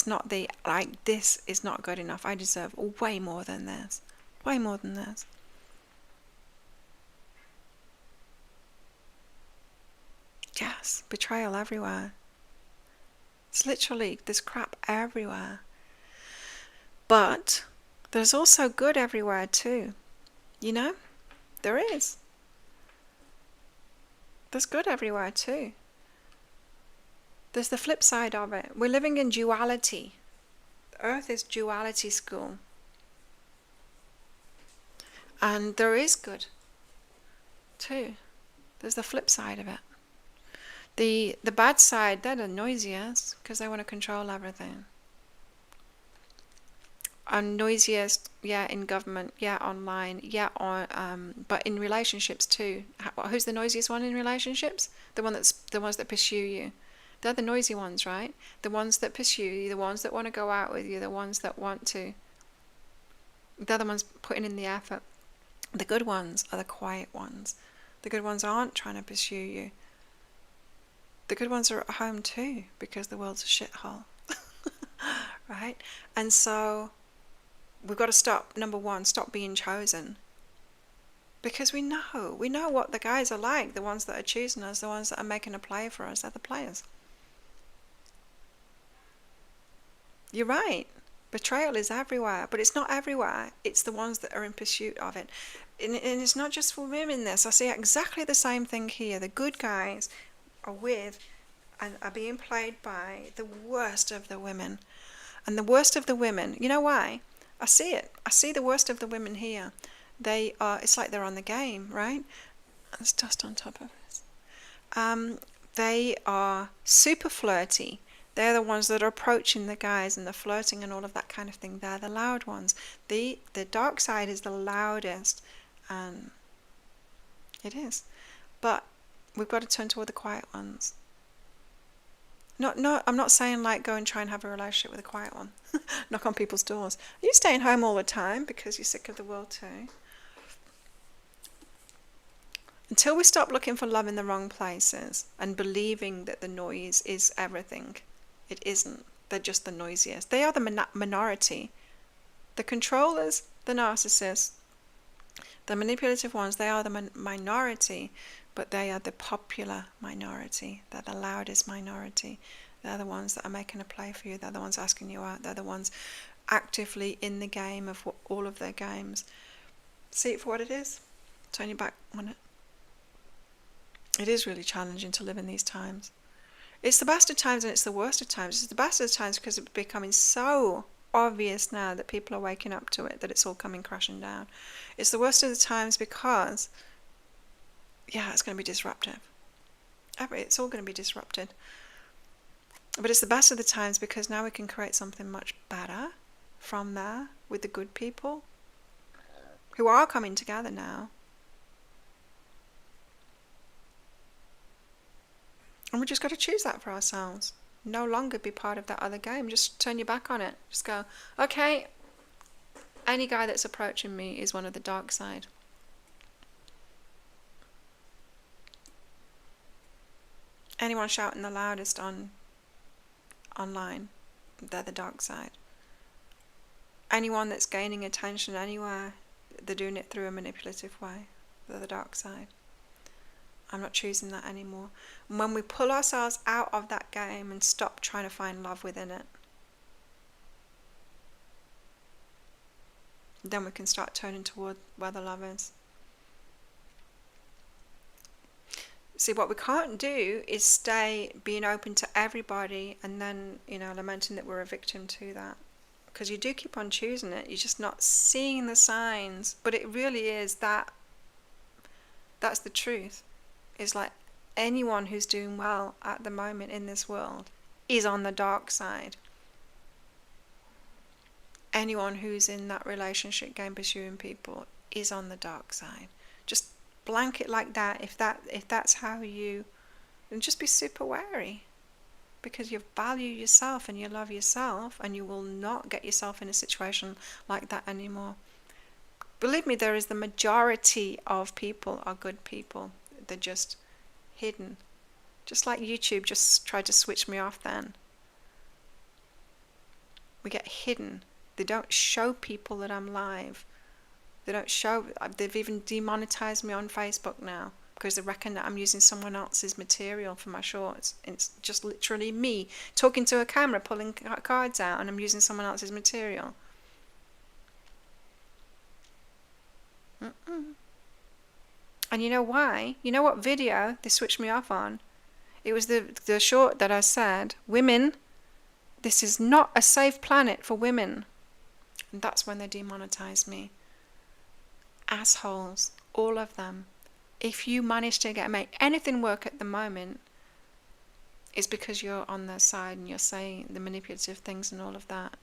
not the, like, this is not good enough. I deserve way more than this. Way more than this. Yes, betrayal everywhere. It's literally, there's crap everywhere. But there's also good everywhere too. There is. There's good everywhere too. There's the flip side of it. We're living in duality. Earth is duality school. And there is good too. There's the flip side of it. The bad side, they're the noisiest because they want to control everything. And noisiest, in government, online, but in relationships too. Who's the noisiest one in relationships? The ones that pursue you. They're the noisy ones, right? The ones that pursue you, the ones that want to go out with you, the ones that want to. They're the ones putting in the effort. The good ones are the quiet ones. The good ones aren't trying to pursue you. The good ones are at home too, because the world's a shithole. Right? And so we've got to stop, number one, stop being chosen. Because we know what the guys are like, the ones that are choosing us, the ones that are making a play for us, they're the players. You're right. Betrayal is everywhere, but it's not everywhere. It's the ones that are in pursuit of it. And it's not just for women this. I see exactly the same thing here. The good guys are with and are being played by the worst of the women. And the worst of the women, you know why? I see it. I see the worst of the women here. It's like they're on the game, right? There's dust on top of this. They are super flirty. They're the ones that are approaching the guys and the flirting and all of that kind of thing. They're the loud ones. The dark side is the loudest. And it is. But we've got to turn toward the quiet ones. I'm not saying like go and try and have a relationship with a quiet one. Knock on people's doors. Are you staying home all the time because you're sick of the world too? Until we stop looking for love in the wrong places and believing that the noise is everything, it isn't. They're just the noisiest. They are the minority. The controllers, the narcissists, the manipulative ones, they are the minority, but they are the popular minority. They're the loudest minority. They're the ones that are making a play for you. They're the ones asking you out. They're the ones actively in the game of all of their games. See it for what it is. Turn your back on it. It is really challenging to live in these times. It's the best of times and it's the worst of times. It's the best of times because it's becoming so obvious now that people are waking up to it, that it's all coming crashing down. It's the worst of the times because, it's going to be disruptive. It's all going to be disrupted. But it's the best of the times because now we can create something much better from there with the good people who are coming together now. And we just got to choose that for ourselves. No longer be part of that other game. Just turn your back on it. Just go, okay, any guy that's approaching me is one of the dark side. Anyone shouting the loudest online, they're the dark side. Anyone that's gaining attention anywhere, they're doing it through a manipulative way. They're the dark side. I'm not choosing that anymore. And when we pull ourselves out of that game and stop trying to find love within it, then we can start turning toward where the love is. See, what we can't do is stay being open to everybody and then, lamenting that we're a victim to that. Because you do keep on choosing it, you're just not seeing the signs. But it really is that's the truth. It's like anyone who's doing well at the moment in this world is on the dark side. Anyone who's in that relationship game pursuing people is on the dark side. Just blanket like that. If that's how you, then just be super wary, because you value yourself and you love yourself, and you will not get yourself in a situation like that anymore. Believe me, there is the majority of people are good people. They're just hidden. Just like YouTube just tried to switch me off then. We get hidden. They don't show people that I'm live. They don't show. They've even demonetized me on Facebook now because they reckon that I'm using someone else's material for my shorts. It's just literally me talking to a camera, pulling cards out, and I'm using someone else's material. And you know why? You know what video they switched me off on? It was the short that I said, women, this is not a safe planet for women. And that's when they demonetized me. Assholes, all of them. If you manage to make anything work at the moment, it's because you're on their side and you're saying the manipulative things and all of that.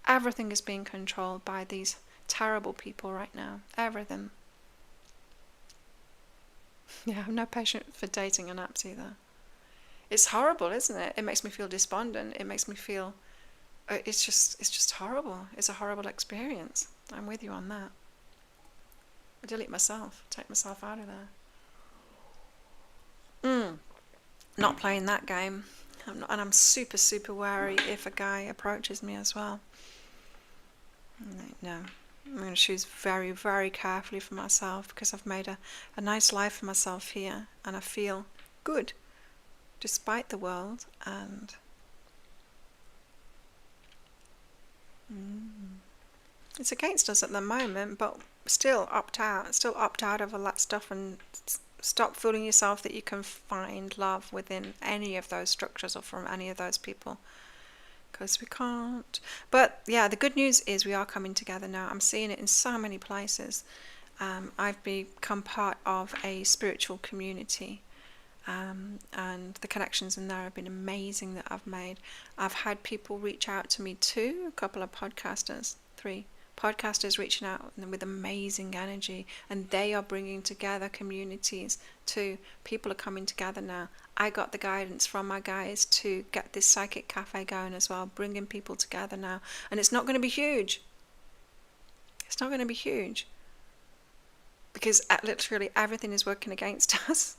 Everything is being controlled by these terrible people right now. Everything. Yeah, I'm no patient for dating on apps either. It's horrible, isn't it? It makes me feel despondent. It makes me feel, it's just horrible. It's a horrible experience. I'm with you on that. I delete myself, take myself out of there. Not playing that game. And I'm super, super wary if a guy approaches me as well. No. I'm going to choose very, very carefully for myself, because I've made a nice life for myself here, and I feel good despite the world. And it's against us at the moment, but still opt out of all that stuff, and stop fooling yourself that you can find love within any of those structures or from any of those people, because we can't. But yeah, the good news is we are coming together now. I'm seeing it in so many places. I've become part of a spiritual community, and the connections in there have been amazing that I've made. I've had people reach out to me too, a couple of podcasters, 3 podcasters reaching out with amazing energy, and they are bringing together communities too. People are coming together now. I got the guidance from my guys to get this psychic cafe going as well, bringing people together now. And it's not going to be huge. It's not going to be huge, because literally everything is working against us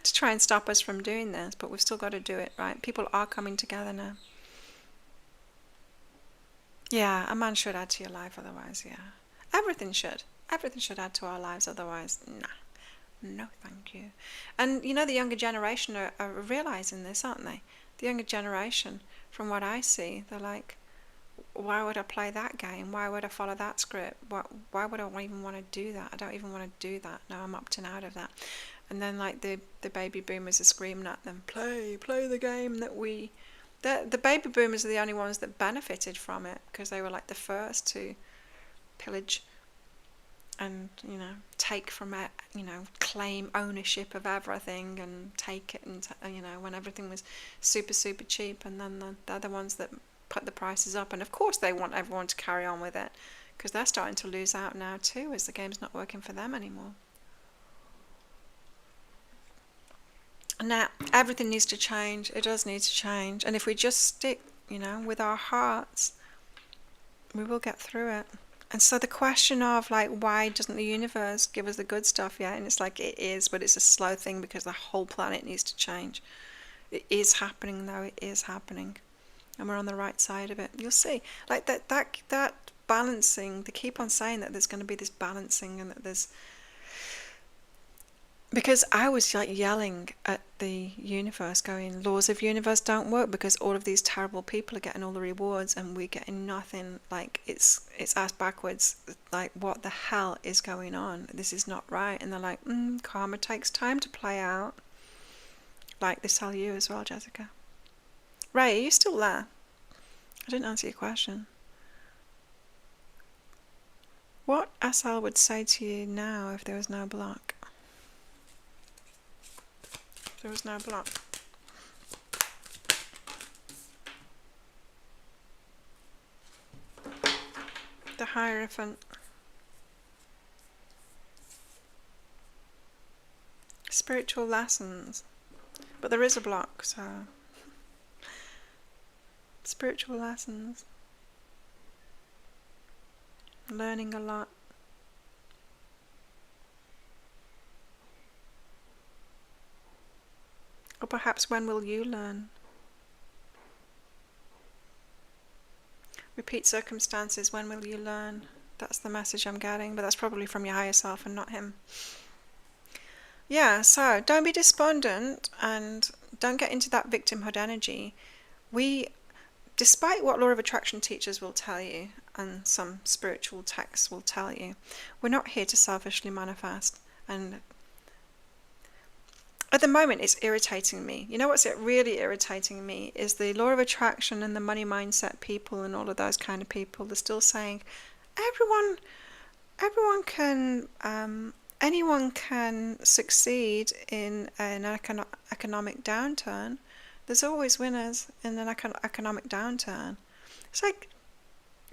to try and stop us from doing this, but we've still got to do it, right? People are coming together now. Yeah, a man should add to your life, otherwise, yeah. Everything should. Everything should add to our lives, otherwise, nah. No, thank you. And the younger generation are realizing this, aren't they? The younger generation, from what I see, they're like, why would I play that game? Why would I follow that script? Why would I even want to do that? I don't even want to do that. No, I'm opting out of that. And then like the baby boomers are screaming at them, play the game that we... The baby boomers are the only ones that benefited from it, because they were like the first to pillage and take from it, claim ownership of everything and take it, and when everything was super, super cheap. And then they're the ones that put the prices up, and of course they want everyone to carry on with it, because they're starting to lose out now too, as the game's not working for them anymore. Now, everything needs to change. It does need to change. And if we just stick, with our hearts, we will get through it. And so the question of, like, why doesn't the universe give us the good stuff yet? And it's like, it is, but it's a slow thing, because the whole planet needs to change. It is happening, though. It is happening. And we're on the right side of it. You'll see. Like, that balancing, they keep on saying that there's going to be this balancing, and that there's... Because I was like yelling at the universe, going, laws of universe don't work because all of these terrible people are getting all the rewards and we're getting nothing. Like it's ass backwards. Like, what the hell is going on? This is not right. And they're like, karma takes time to play out. Like they tell you as well, Jessica. Ray, are you still there? I didn't answer your question. What SL would say to you now if there was no block? If there was no block. The Hierophant. Spiritual lessons. But there is a block, so... Spiritual lessons. Learning a lot. Or perhaps, when will you learn? Repeat circumstances, when will you learn? That's the message I'm getting, but that's probably from your higher self and not him. Yeah, so don't be despondent and don't get into that victimhood energy. Despite what law of attraction teachers will tell you, and some spiritual texts will tell you, we're not here to selfishly manifest. And at the moment, it's irritating me. You know what's really irritating me is the law of attraction and the money mindset people and all of those kind of people. They're still saying everyone can, anyone can succeed in an economic downturn. There's always winners in an economic downturn. It's like,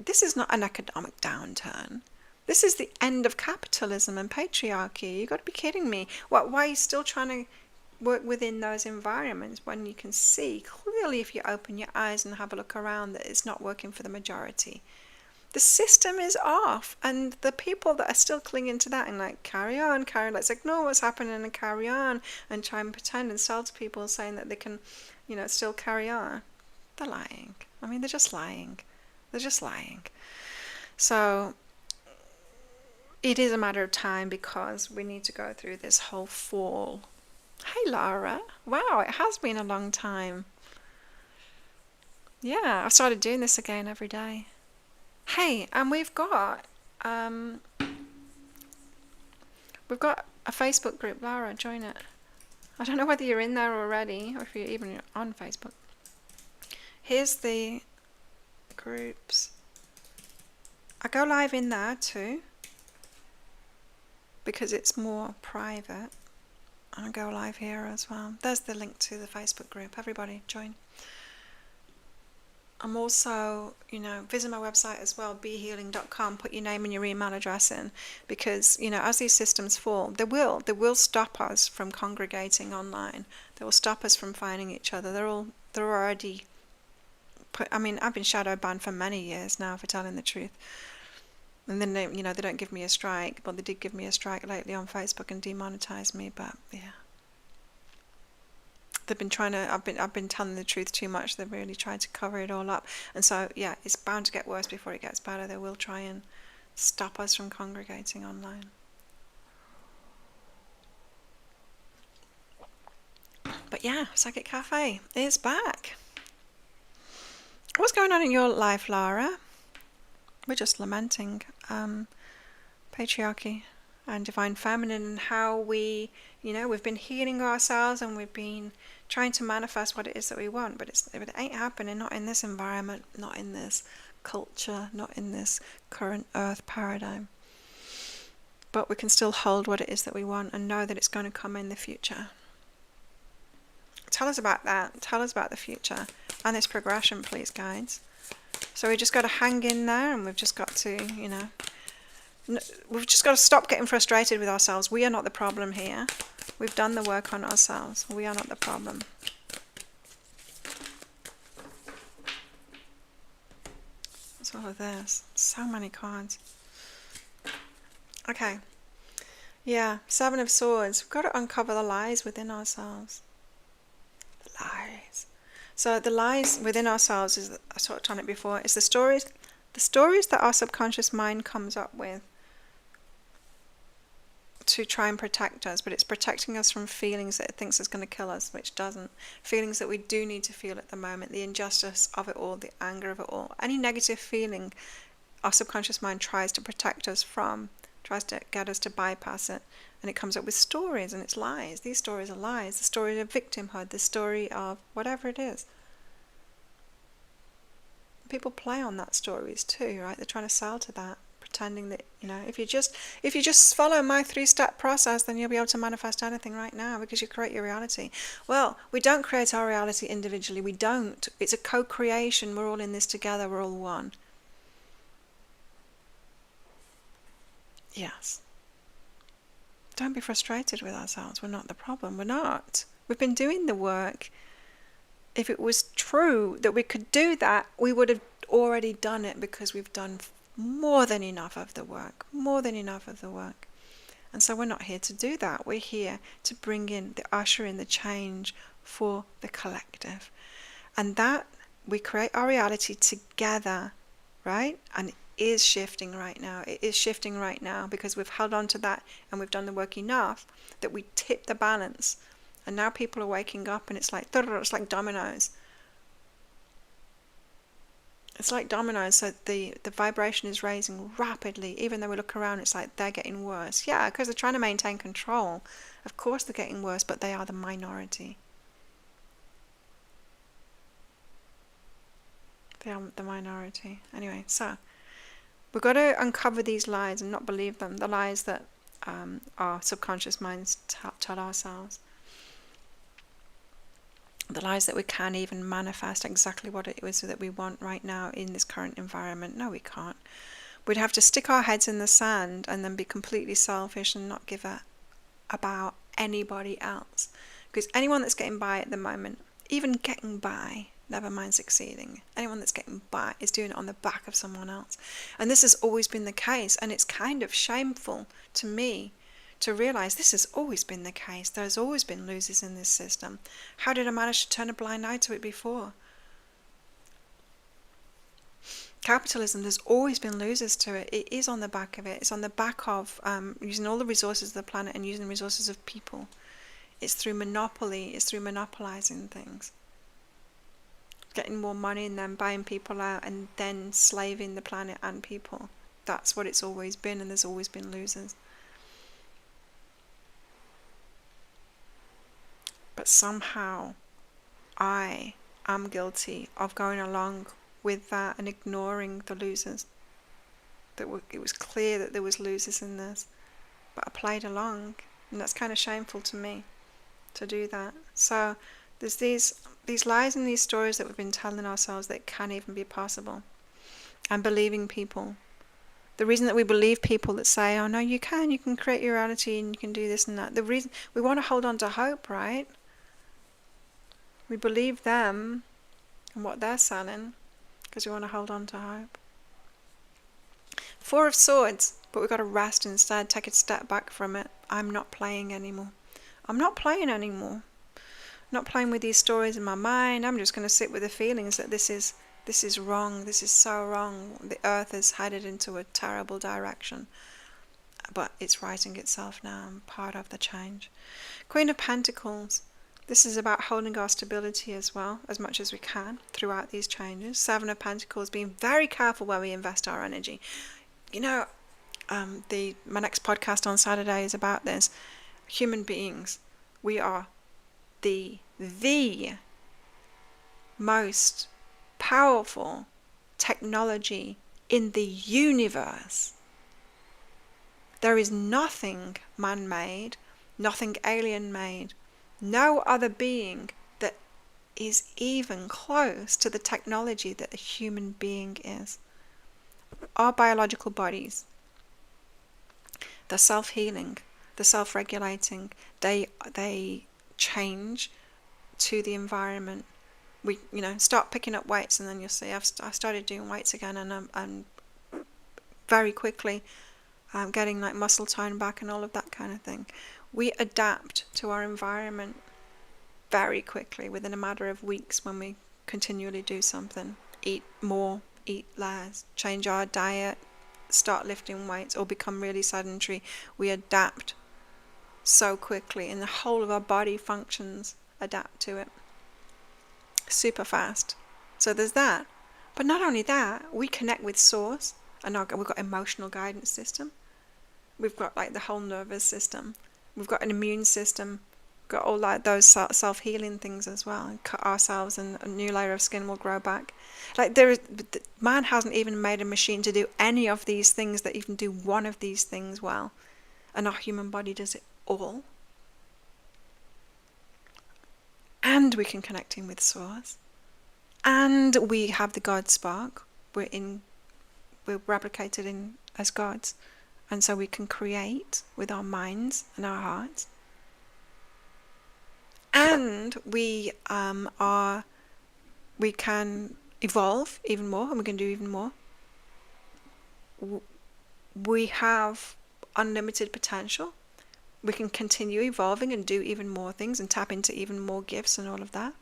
this is not an economic downturn. This is the end of capitalism and patriarchy. You've got to be kidding me. Why are you still trying to work within those environments when you can see clearly, if you open your eyes and have a look around, that it's not working for the majority? The system is off, and the people that are still clinging to that and like, carry on, let's ignore what's happening and carry on and try and pretend and sell to people saying that they can, still carry on. They're lying. I mean, they're just lying. So it is a matter of time, because we need to go through this whole fall. Hey Laura, wow, it has been a long time. Yeah, I've started doing this again every day. Hey, and we've got a Facebook group. Laura, join it. I don't know whether you're in there already or if you're even on Facebook. Here's the groups. I go live in there too, because it's more private. I'll go live here as well. There's the link to the Facebook group. Everybody join. I'm also, visit my website as well, behealing.com. Put your name and your email address in, because, as these systems fall, they will stop us from congregating online. They will stop us from finding each other. They're already I've been shadow banned for many years now, for telling the truth. And then they don't give me a strike. Well, they did give me a strike lately on Facebook and demonetized me, but yeah. They've been trying to, I've been telling the truth too much. They've really tried to cover it all up. And so, yeah, it's bound to get worse before it gets better. They will try and stop us from congregating online. But yeah, Psychic Cafe is back. What's going on in your life, Lara? We're just lamenting patriarchy and divine feminine, and how we've been healing ourselves and we've been trying to manifest what it is that we want, but it ain't happening, not in this environment, not in this culture, not in this current earth paradigm. But we can still hold what it is that we want and know that it's going to come in the future. Tell us about that. Tell us about the future and this progression, please, guides. So we just got to hang in there, and we've just got to, we've just got to stop getting frustrated with ourselves. We are not the problem here. We've done the work on ourselves. We are not the problem. What's all of this? So many cards. Okay. Yeah, Seven of Swords. We've got to uncover the lies within ourselves. The lies. So the lies within ourselves, is, I sort of done it before, is the stories that our subconscious mind comes up with to try and protect us, but it's protecting us from feelings that it thinks is going to kill us, which doesn't. Feelings that we do need to feel at the moment, the injustice of it all, the anger of it all, any negative feeling our subconscious mind tries to protect us from, tries to get us to bypass it, and it comes up with stories, and it's lies. These stories are lies. The story of victimhood, the story of whatever it is. People play on that stories too, right? They're trying to sell to that, pretending that, if you just follow my 3-step process, then you'll be able to manifest anything right now because you create your reality. Well, we don't create our reality individually. We don't. It's a co-creation. We're all in this together. We're all one. Yes. Don't be frustrated with ourselves. We're not the problem. We're not. We've been doing the work. If it was true that we could do that, we would have already done it, because we've done more than enough of the work. More than enough of the work. And so we're not here to do that. We're here to bring in, usher in the change for the collective. And that, we create our reality together, right? And it is shifting right now. It is shifting right now because we've held on to that and we've done the work enough that we tip the balance. And now people are waking up, and it's like dominoes. It's like dominoes. So the vibration is raising rapidly. Even though we look around, it's like they're getting worse. Yeah, because they're trying to maintain control. Of course they're getting worse, but they are the minority. They are the minority. Anyway, so we've got to uncover these lies and not believe them. The lies that our subconscious minds tell ourselves. The lies that we can't even manifest exactly what it is that we want right now in this current environment. No, we can't. We'd have to stick our heads in the sand and then be completely selfish and not give a about anybody else. Because anyone that's getting by at the moment, even getting by, never mind succeeding, anyone that's getting by is doing it on the back of someone else. And this has always been the case, and it's kind of shameful to me to realize this has always been the case. There's always been losers in this system. How did I manage to turn a blind eye to it before? Capitalism, there's always been losers to it. It is on the back of it. It's on the back of using all the resources of the planet and using the resources of people. It's through monopoly. It's through monopolizing things. Getting more money and then buying people out and then slaving the planet and people. That's what it's always been, and there's always been losers. But somehow I am guilty of going along with that and ignoring the losers. It was clear that there was losers in this, but I played along, and that's kind of shameful to me to do that. So there's these lies and these stories that we've been telling ourselves that it can't even be possible, and believing people. The reason that we believe people that say, oh no, you can create your reality and you can do this and that. The reason we want to hold on to hope, right? We believe them and what they're selling because we want to hold on to hope. 4 of Swords, but we've got to rest instead, take a step back from it. I'm not playing anymore. I'm not playing anymore. I'm not playing with these stories in my mind. I'm just going to sit with the feelings that this is wrong. This is so wrong. The earth is headed into a terrible direction. But it's righting itself now. I'm part of the change. Queen of Pentacles. This is about holding our stability as well, as much as we can throughout these changes. 7 of Pentacles, being very careful where we invest our energy. My next podcast on Saturday is about this. Human beings, we are the most powerful technology in the universe. There is nothing man-made, nothing alien-made, no other being that is even close to the technology that a human being is. Our biological bodies, they're self-healing, they're self-regulating, they change to the environment. We start picking up weights, and then you'll see I started doing weights again, and I'm very quickly getting like muscle tone back and all of that kind of thing. We adapt to our environment very quickly within a matter of weeks when we continually do something. Eat more, eat less, change our diet, start lifting weights, or become really sedentary. We adapt so quickly, and the whole of our body functions adapt to it super fast. So there's that. But not only that, we connect with source, and we've got emotional guidance system. We've got like the whole nervous system. We've got an immune system. Got all like those self-healing things as well. And cut ourselves, and a new layer of skin will grow back. Like man hasn't even made a machine to do any of these things that even do one of these things well, and our human body does it all. And we can connect in with source, and we have the God spark. We're replicated in as gods, and so we can create with our minds and our hearts. And we can evolve even more, and we can do even more. We have unlimited potential. We can continue evolving and do even more things and tap into even more gifts and all of that.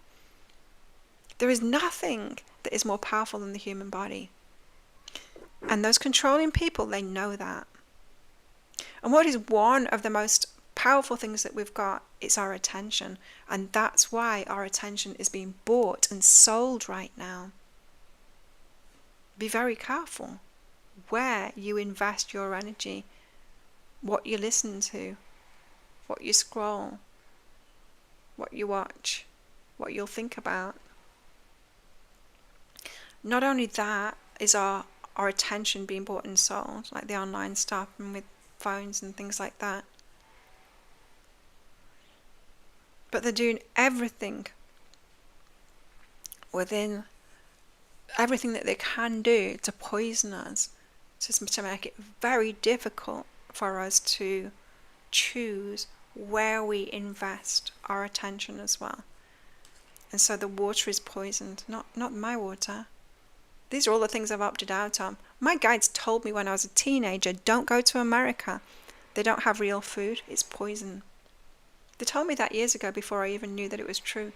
There is nothing that is more powerful than the human body. And those controlling people, they know that. And what is one of the most powerful things that we've got? It's our attention. And that's why our attention is being bought and sold right now. Be very careful where you invest your energy, what you listen to, what you scroll, what you watch, what you'll think about. Not only that is our attention being bought and sold, like the online stuff and with phones and things like that, but they're doing everything within everything that they can do to poison us, to make it very difficult for us to choose where we invest our attention as well. And so the water is poisoned, not my water. These are all the things I've opted out on. My guides told me when I was a teenager, don't go to America. They don't have real food, it's poison. They told me that years ago before I even knew that it was true.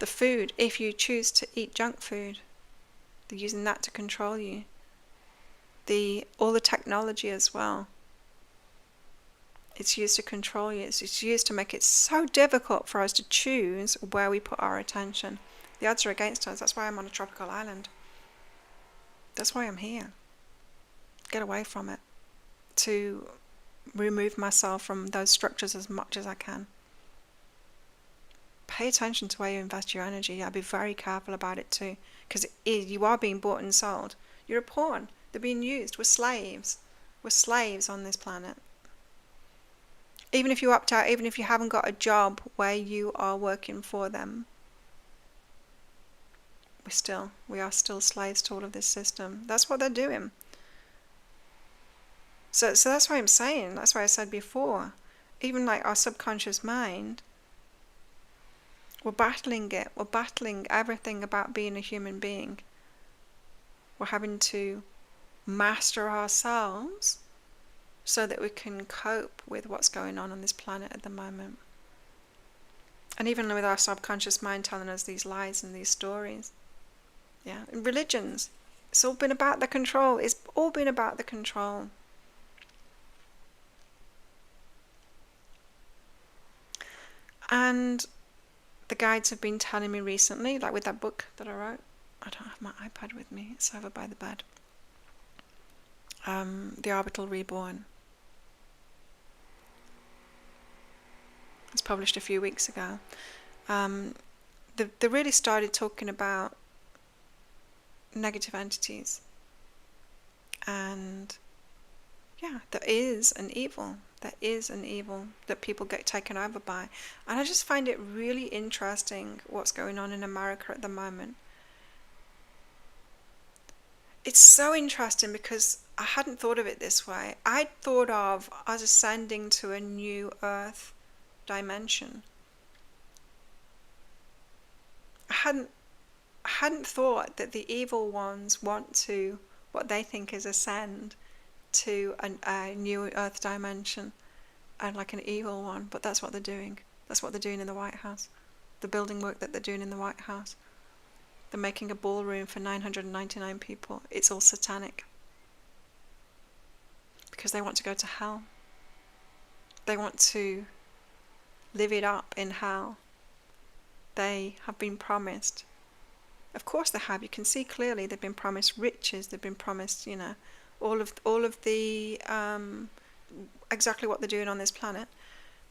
The food, if you choose to eat junk food, they're using that to control you. All the technology as well. It's used to control you. It's used to make it so difficult for us to choose where we put our attention. The odds are against us. That's why I'm on a tropical island. That's why I'm here. Get away from it. To remove myself from those structures as much as I can. Pay attention to where you invest your energy. I'll be very careful about it too. Because you are being bought and sold. You're a pawn. They're being used. We're slaves. We're slaves on this planet. Even if you opt out, even if you haven't got a job where you are working for them, we are still slaves to all of this system. That's what they're doing. So that's why I'm saying, that's why I said before, even like our subconscious mind, we're battling it. We're battling everything about being a human being. We're having to master ourselves so that we can cope with what's going on this planet at the moment. And even with our subconscious mind telling us these lies and these stories. Yeah, and religions, it's all been about the control. It's all been about the control. And the guides have been telling me recently, like with that book that I wrote, I don't have my iPad with me, it's over by the bed. The Orbital Reborn. It's published a few weeks ago. They really started talking about negative entities. And yeah, there is an evil. There is an evil that people get taken over by. And I just find it really interesting what's going on in America at the moment. It's so interesting because I hadn't thought of it this way. I thought of us ascending to a new earth dimension. I hadn't thought that the evil ones want to, what they think is ascend to a new earth dimension, and like an evil one, but that's what they're doing. That's what they're doing in the White House. The building work that they're doing in the White House. They're making a ballroom for 999 people. It's all satanic. because they want to go to hell. They want to live it up in hell. They have been promised. Of course they have. You can see clearly they've been promised riches. They've been promised, all of the exactly what they're doing on this planet.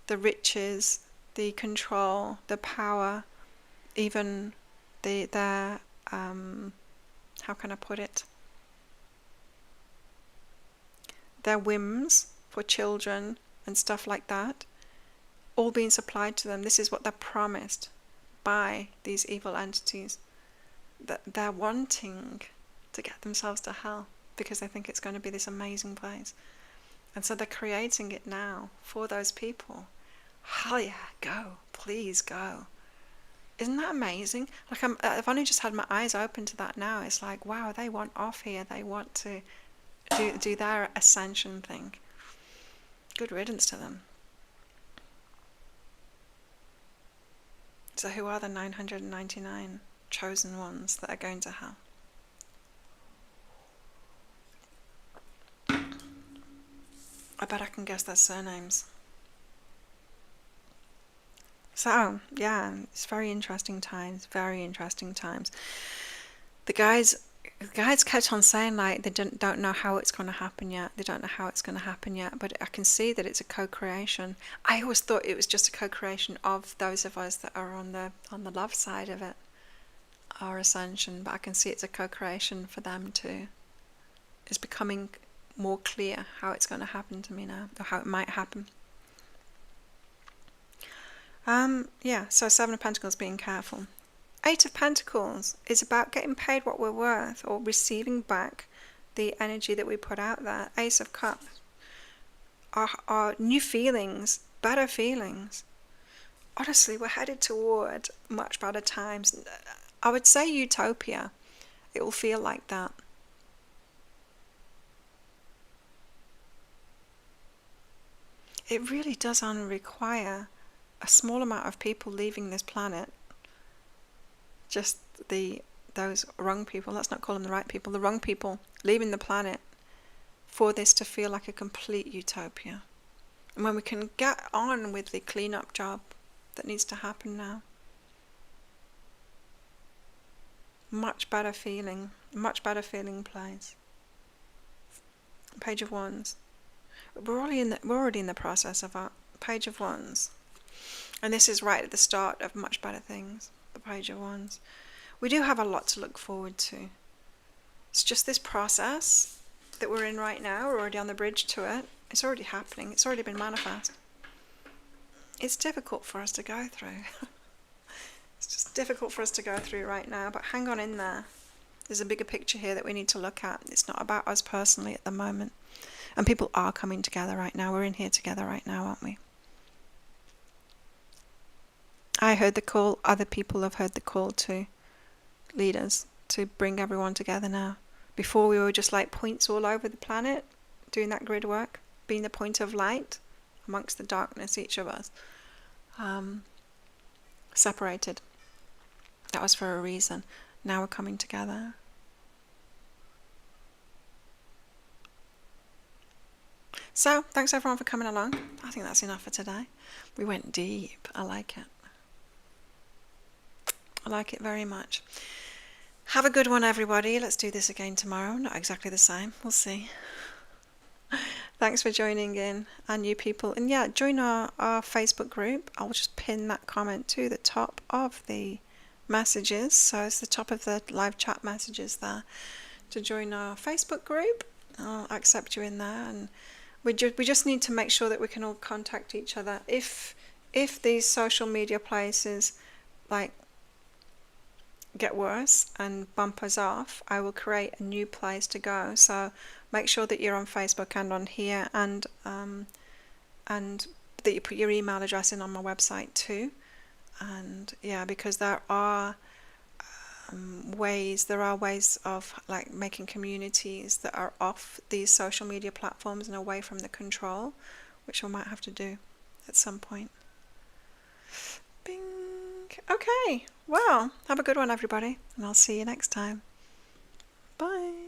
The riches, the control, the power, even their how can I put it? Their whims for children and stuff like that, all being supplied to them. This is what they're promised by these evil entities. That they're wanting to get themselves to hell because they think it's going to be this amazing place. And so they're creating it now for those people. Hell yeah, go. Please go. Isn't that amazing? Like I've only just had my eyes open to that now. It's like, wow, they want off here. They want to do their ascension thing. Good riddance to them. So who are the 999 chosen ones that are going to hell? I bet I can guess their surnames. So, yeah, it's very interesting times. The guys kept on saying like they don't know how it's going to happen yet. But I can see that it's a co-creation. I always thought it was just a co-creation of those of us that are on the love side of it, our ascension. But I can see it's a co-creation for them too. It's becoming more clear how it's going to happen to me now, or how it might happen. So Seven of Pentacles, being careful. Eight of Pentacles is about getting paid what we're worth, or receiving back the energy that we put out there. Ace of Cups are new feelings, better feelings. Honestly, we're headed toward much better times. I would say utopia. It will feel like that. It really does only require a small amount of people leaving this planet. Just those wrong people, let's not call them the right people, the wrong people leaving the planet for this to feel like a complete utopia. And when we can get on with the cleanup job that needs to happen now, much better feeling place. Page of Wands. We're already in the process of our Page of Wands. And this is right at the start of much better things. The Page of Wands. We do have a lot to look forward to. It's just this process that we're in right now. We're already on the bridge to it. It's already happening. It's already been manifest. It's difficult for us to go through. It's just difficult for us to go through right now, but hang on in there. There's a bigger picture here that we need to look at. It's not about us personally at the moment. And people are coming together right now. We're in here together right now, aren't we? I heard the call. Other people have heard the call to leaders to bring everyone together now. Before we were just like points all over the planet, doing that grid work, being the point of light amongst the darkness, each of us. Separated. That was for a reason. Now we're coming together. So, thanks everyone for coming along. I think that's enough for today. We went deep. I like it. I like it very much. Have a good one, everybody. Let's do this again tomorrow. Not exactly the same. We'll see. Thanks for joining in, and new people. And yeah, join our Facebook group. I'll just pin that comment to the top of the messages. So it's the top of the live chat messages there. To join our Facebook group. I'll accept you in there. And we just need to make sure that we can all contact each other. If these social media places like get worse and bump us off, I will create a new place to go. So make sure that you're on Facebook and on here, and that you put your email address in on my website too. And yeah, because there are ways of like making communities that are off these social media platforms and away from the control, which we might have to do at some point. Bing. Okay, well, have a good one, everybody, and I'll see you next time. Bye.